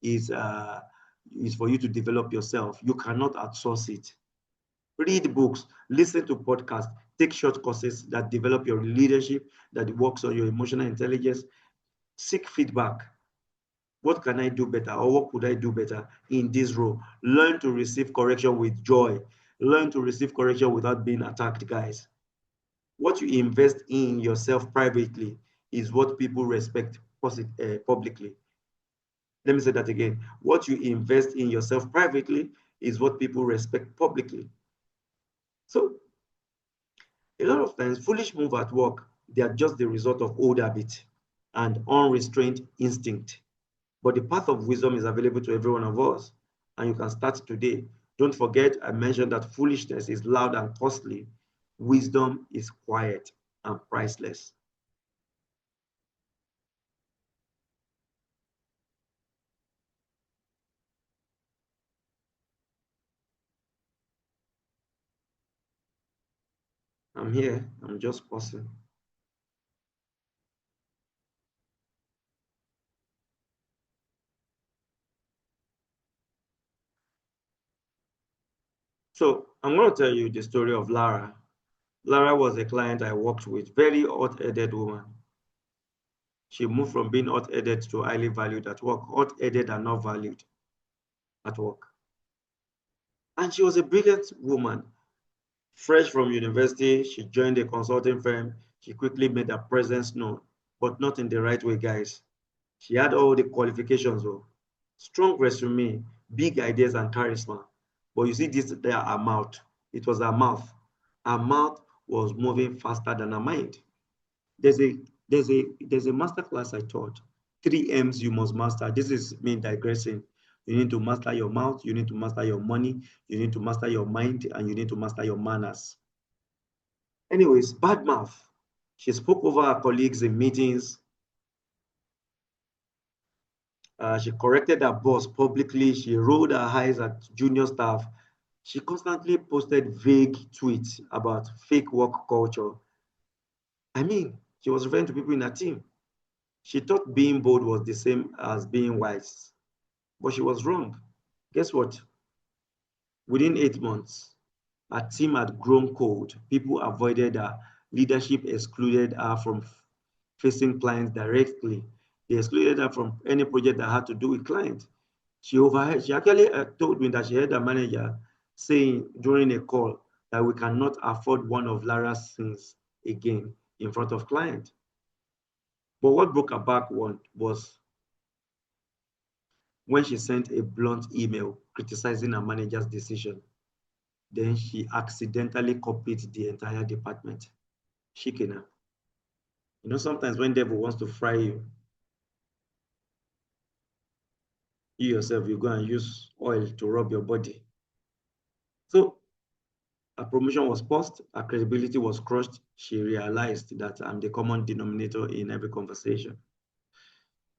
is for you to develop yourself. You cannot outsource it. Read books, listen to podcasts, take short courses that develop your leadership, that works on your emotional intelligence. Seek feedback. What can I do better, or what could I do better in this role? Learn to receive correction with joy. Learn to receive correction without being attacked, guys. What you invest in yourself privately is what people respect publicly. Let me say that again. What you invest in yourself privately is what people respect publicly. So a lot of times, foolish moves at work, they are just the result of old habit and unrestrained instinct. But the path of wisdom is available to every one of us, and you can start today. Don't forget, I mentioned that foolishness is loud and costly. Wisdom is quiet and priceless. I'm here, I'm just pausing. So I'm going to tell you the story of Lara. Lara was a client I worked with, very hot-headed woman. She moved from being hot-headed to highly valued at work, hot-headed and not valued at work. And she was a brilliant woman. Fresh from university, she joined a consulting firm. She quickly made her presence known, but not in the right way, guys. She had all the qualifications, though. Strong resume, big ideas and charisma. But you see this there, her mouth. It was her mouth. Her mouth was moving faster than her mind. There's a there's a master class I taught. 3 M's you must master. This is me digressing. You need to master your mouth, you need to master your money, you need to master your mind, and you need to master your manners. Anyways, bad mouth. She spoke over her colleagues in meetings. She corrected her boss publicly. She rolled her eyes at junior staff. She constantly posted vague tweets about fake work culture. I mean, she was referring to people in her team. She thought being bold was the same as being wise, but she was wrong. Guess what? Within 8 months, her team had grown cold. People avoided her. Leadership excluded her from facing clients directly. They excluded her from any project that had to do with clients. She overheard, she actually told me that she heard her manager saying during a call that we cannot afford one of Lara's sins again in front of client. But what broke her back one was when she sent a blunt email criticizing her manager's decision. Then she accidentally copied the entire department. Shikena. You know, sometimes when devil wants to fry you, you yourself, you go and use oil to rub your body. So her promotion was paused, her credibility was crushed. She realized that I'm the common denominator in every conversation.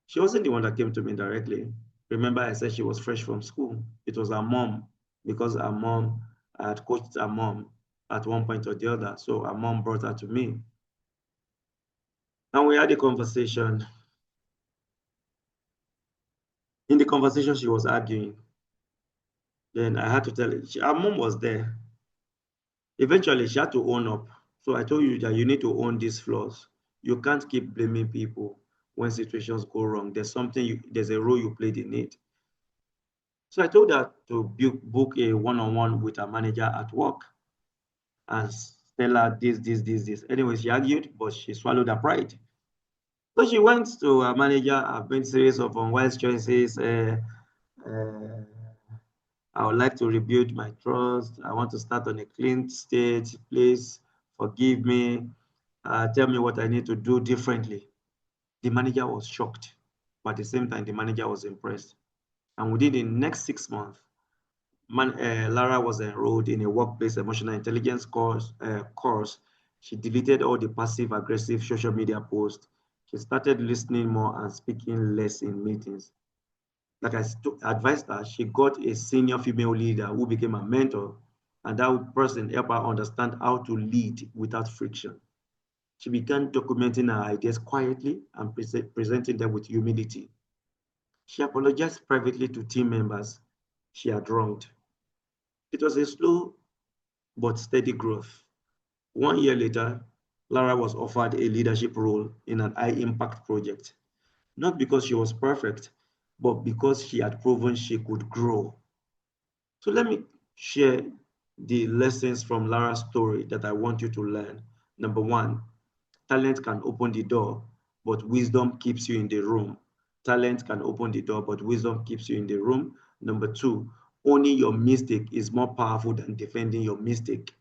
She wasn't the one that came to me directly. Remember, I said she was fresh from school. It was her mom, because her mom, I had coached her mom at one point or the other. So her mom brought her to me. And we had a conversation. In the conversation, she was arguing. Then I had to tell her, her mom was there. Eventually, she had to own up. So I told you that you need to own these flaws. You can't keep blaming people when situations go wrong. There's a role you played in it. So I told her to book a one-on-one with her manager at work and tell her this. Anyway, she argued, but she swallowed her pride. So she went to her manager. I've made a series of unwise choices. Uh, I would like to rebuild my trust. I want to start on a clean state. Please forgive me. Tell me what I need to do differently. The manager was shocked, but at the same time, the manager was impressed. And within the next 6 months, Lara was enrolled in a workplace emotional intelligence course. She deleted all the passive aggressive social media posts. She started listening more and speaking less in meetings. Like I advised her, she got a senior female leader who became a mentor, and that person helped her understand how to lead without friction. She began documenting her ideas quietly and presenting them with humility. She apologized privately to team members she had wronged. It was a slow but steady growth. 1 year later, Lara was offered a leadership role in an high impact project, not because she was perfect, but because she had proven she could grow. So let me share the lessons from Lara's story that I want you to learn. Number one, talent can open the door, but wisdom keeps you in the room. Talent can open the door, but wisdom keeps you in the room. Number two, owning your mistake is more powerful than defending your mistake.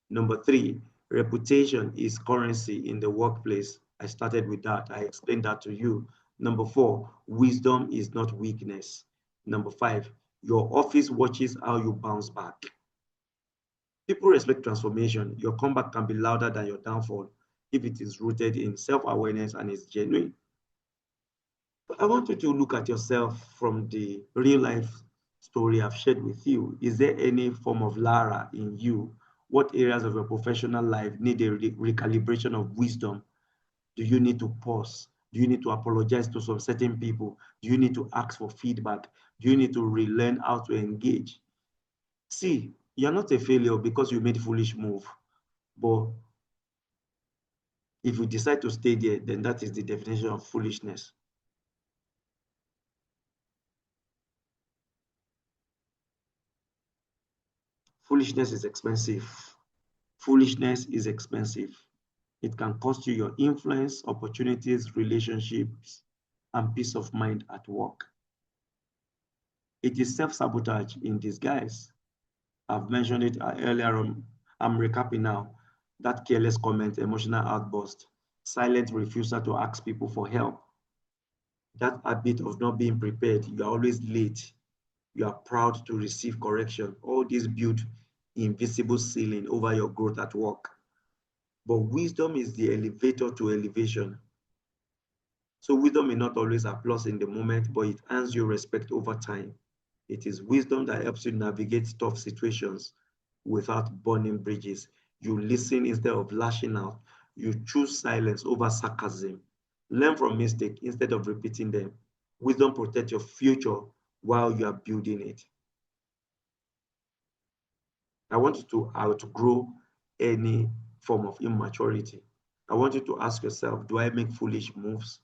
Number three, reputation is currency in the workplace. I started with that. I explained that to you. Number four, wisdom is not weakness. Number five, your office watches how you bounce back. People respect transformation. Your comeback can be louder than your downfall if it is rooted in self-awareness and is genuine. But I want you to look at yourself from the real life story I've shared with you. Is there any form of Lara in you? What areas of your professional life need a recalibration of wisdom? Do you need to pause? Do you need to apologize to some certain people? Do you need to ask for feedback? Do you need to relearn how to engage? See, you're not a failure because you made a foolish move. But if you decide to stay there, then that is the definition of foolishness. Foolishness is expensive. Foolishness is expensive. It can cost you your influence, opportunities, relationships, and peace of mind at work. It is self-sabotage in disguise. I've mentioned it earlier on. I'm recapping now. That careless comment, emotional outburst, silent refusal to ask people for help, that habit of not being prepared, you are always late, you are proud to receive correction. All these build invisible ceiling over your growth at work. But wisdom is the elevator to elevation. So wisdom may not always applause in the moment, but it earns you respect over time. It is wisdom that helps you navigate tough situations without burning bridges. You listen instead of lashing out. You choose silence over sarcasm. Learn from mistakes instead of repeating them. Wisdom protects your future while you are building it. I want you to outgrow any form of immaturity. I want you to ask yourself, do I make foolish moves?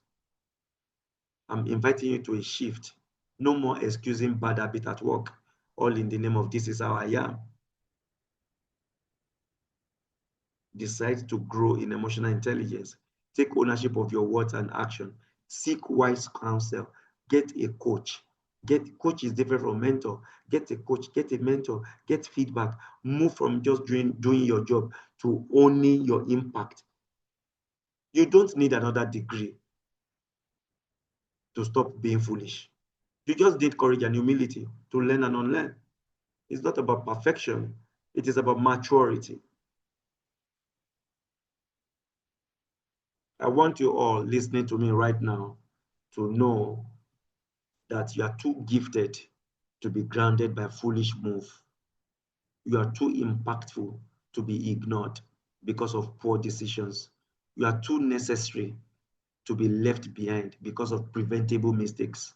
I'm inviting you to a shift. No more excusing bad habit at work, all in the name of this is how I am. Decide to grow in emotional intelligence. Take ownership of your words and action. Seek wise counsel. Get a coach. Coach is different from mentor. Get a coach, get a mentor, get feedback. Move from just doing your job to owning your impact. You don't need another degree to stop being foolish. You just need courage and humility to learn and unlearn. It's not about perfection. It is about maturity. I want you all listening to me right now to know that you are too gifted to be grounded by foolish move. You are too impactful to be ignored because of poor decisions. You are too necessary to be left behind because of preventable mistakes.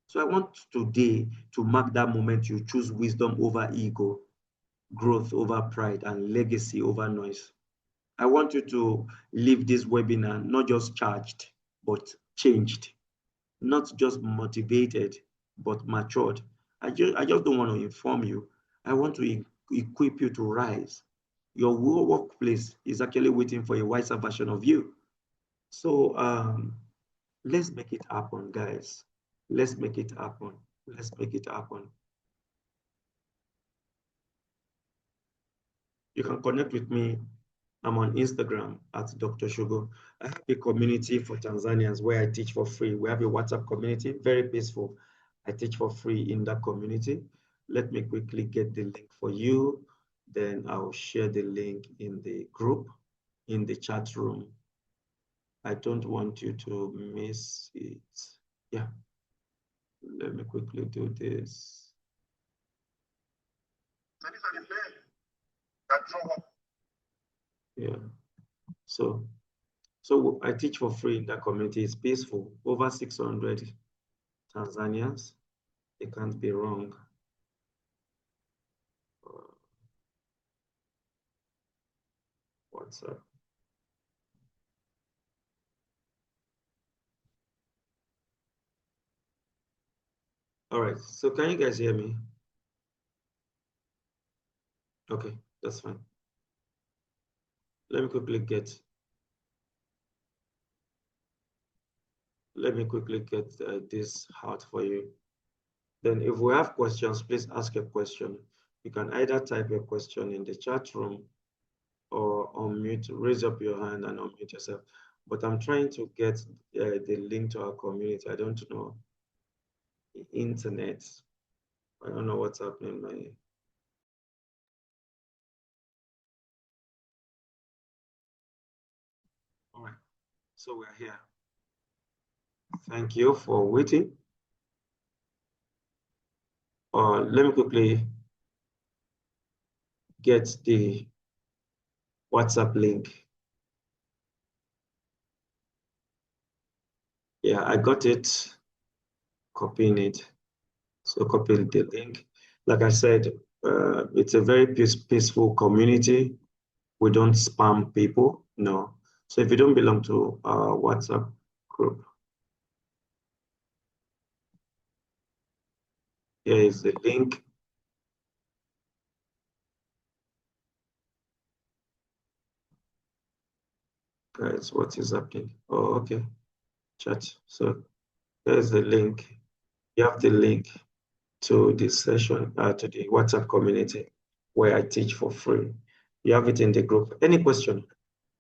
So I want today to mark that moment you choose wisdom over ego, growth over pride, and legacy over noise. I want you to leave this webinar not just charged, but changed. Not just motivated, but matured. I just don't want to inform you. I want to equip you to rise. Your workplace is actually waiting for a wiser version of you. So let's make it happen, guys. Let's make it happen. Let's make it happen. You can connect with me. I'm on Instagram at Dr. Shogo. I have a community for Tanzanians where I teach for free. We have a WhatsApp community, very peaceful. I teach for free in that community. Let me quickly get the link for you. Then I'll share the link in the group, in the chat room. I don't want you to miss it. Yeah. Let me quickly do this. Yeah. So I teach for free in that community. It's peaceful. Over 600 Tanzanians. It can't be wrong. What's up? All right. So can you guys hear me? Okay, that's fine. Let me quickly get this out for you. Then if we have questions, please ask a question. You can either type your question in the chat room or unmute, raise up your hand and unmute yourself. But I'm trying to get the link to our community. I don't know the internet. I don't know what's happening. All right, so we're here. Thank you for waiting. Let me quickly get the WhatsApp link. Yeah, I got it. Copying it. So copy the link. Like I said, it's a very peaceful community. We don't spam people, no. So if you don't belong to our WhatsApp group, here is the link. Guys, what is happening? Oh, okay. Chat. So there's the link. You have the link to this session, to the WhatsApp community where I teach for free. You have it in the group. Any question?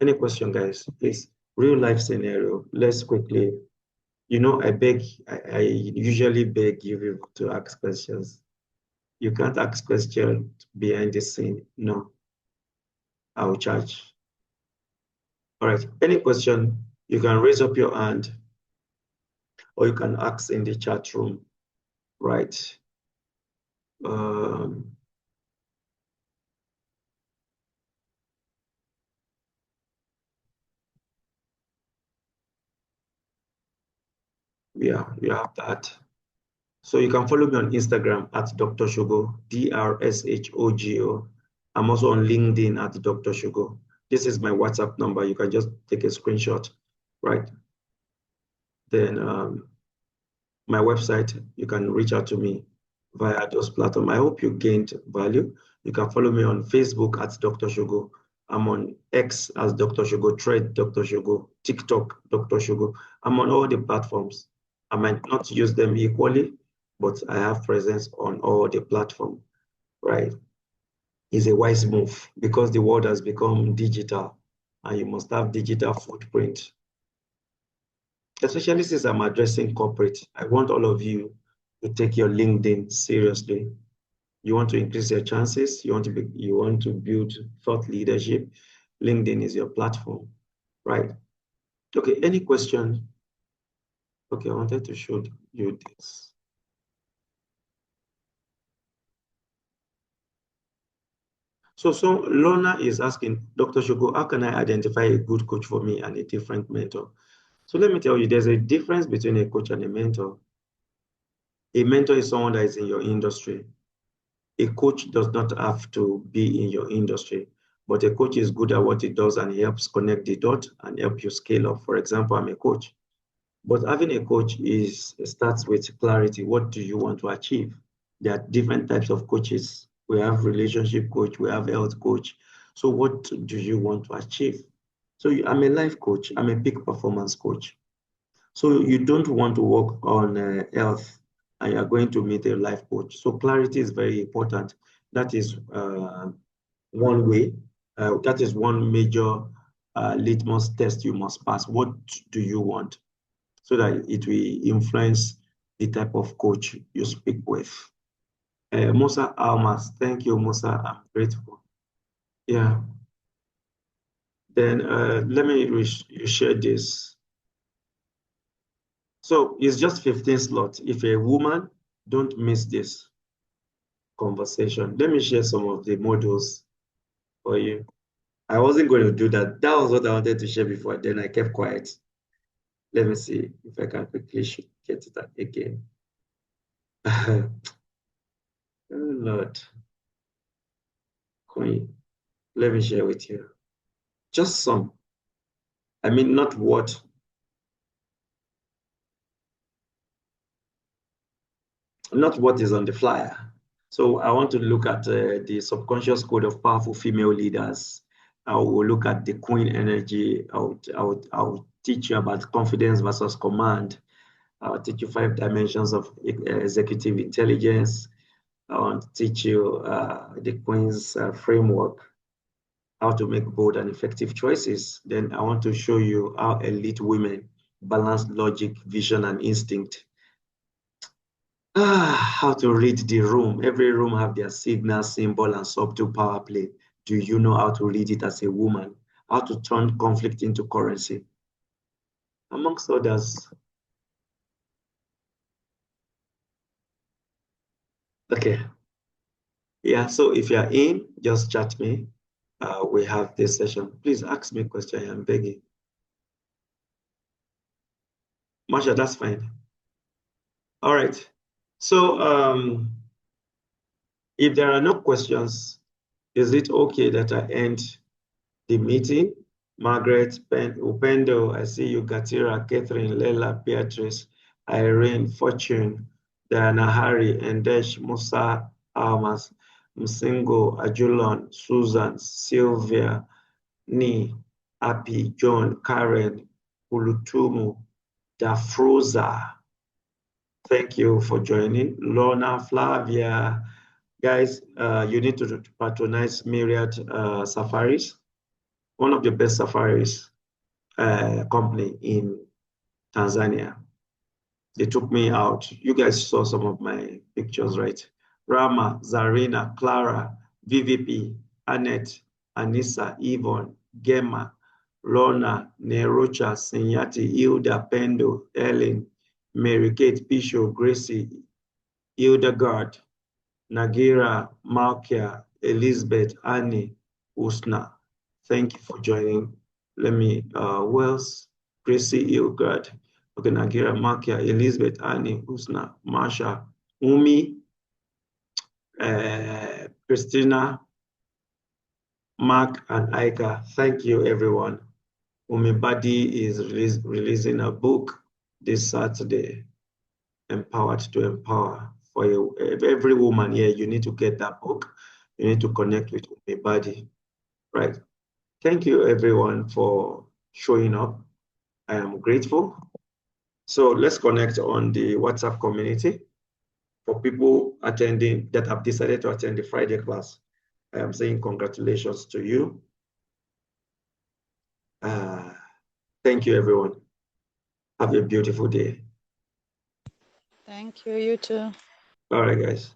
Any question, guys? Please, real life scenario. Let's quickly. You know, I usually beg you to ask questions. You can't ask questions behind the scene. No, I'll charge. All right, any question, you can raise up your hand or you can ask in the chat room, right? Yeah, you have that. So you can follow me on Instagram at Dr. Shogo, DRSHOGO. I'm also on LinkedIn at Dr. Shogo. This is my WhatsApp number. You can just take a screenshot, right? Then my website, you can reach out to me via those platforms. I hope you gained value. You can follow me on Facebook at Dr. Shogo. I'm on X as Dr. Shogo, Thread Dr. Shogo, TikTok Dr. Shogo. I'm on all the platforms. I might not use them equally, but I have presence on all the platform, right? It's a wise move because the world has become digital and you must have digital footprint. Especially since I'm addressing corporate, I want all of you to take your LinkedIn seriously. You want to increase your chances, you want to build thought leadership. LinkedIn is your platform, right? Okay, any question? Okay, I wanted to show you this. So Lorna is asking, Dr. Shogo, how can I identify a good coach for me and a different mentor? So let me tell you, there's a difference between a coach and a mentor. A mentor is someone that is in your industry. A coach does not have to be in your industry, but a coach is good at what he does and he helps connect the dot and help you scale up. For example, I'm a coach, but having a coach starts with clarity. What do you want to achieve? There are different types of coaches. We have relationship coach, we have health coach. So what do you want to achieve? So I'm a life coach, I'm a peak performance coach. So you don't want to work on health and you're going to meet a life coach. So clarity is very important. That is one way. That is one major litmus test you must pass. What do you want? So that it will influence the type of coach you speak with. Musa Almas, thank you, Musa. I'm grateful. Yeah. Then let me share this. So it's just 15 slots. If you're a woman, don't miss this conversation. Let me share some of the modules for you. I wasn't going to do that. That was what I wanted to share before. Then I kept quiet. Let me see if I can quickly get it again. Oh, Lord. Queen. Let me share with you. Just some. I mean, not what is on the flyer. So I want to look at the subconscious code of powerful female leaders. I will look at the queen energy. I'll teach you about confidence versus command. I'll teach you 5 dimensions of executive intelligence. I want to teach you the queen's framework, how to make bold and effective choices. Then I want to show you how elite women balance logic, vision, and instinct. How to read the room. Every room have their signal, symbol, and subtle power play. Do you know how to read it as a woman? How to turn conflict into currency? Amongst others. Okay. Yeah, so if you're in, just chat me. We have this session. Please ask me a question. I'm begging. Masha, that's fine. All right. So if there are no questions, is it okay that I end the meeting? Margaret, Upendo, I see you, Gatira, Catherine, Lela, Beatrice, Irene, Fortune, Diana, Harry, Endesh, Musa, Almas, Msingo, Ajulon, Susan, Sylvia, Ni, Api, John, Karen, Ulutumu, Dafroza. Thank you for joining. Lorna, Flavia. Guys, you need to patronize Myriad Safaris, one of the best safaris company in Tanzania. They took me out. You guys saw some of my pictures, right? Rama, Zarina, Clara, VVP, Annette, Anissa, Yvonne, Gemma, Lorna, Nerocha, Sinyati, Hilda, Pendo, Ellen, Mary Kate, Pisho, Gracie, Hildegard, Nagira, Malkia, Elizabeth, Annie, Usna. Thank you for joining. Let me, Wells, Gracie, Hildegard, okay, Nagira, Malkia, Elizabeth, Annie, Usna, Marsha, Umi, Christina, Mark, and Aika. Thank you, everyone. Umi Badi is releasing a book this Saturday, Empowered to Empower. For you, every woman here, you need to get that book. You need to connect with Umi Badi, right? Thank you, everyone, for showing up. I am grateful. So let's connect on the WhatsApp community. for people attending that have decided to attend the Friday class, I am saying congratulations to you. Thank you, everyone. Have a beautiful day. Thank you. You too. All right, guys.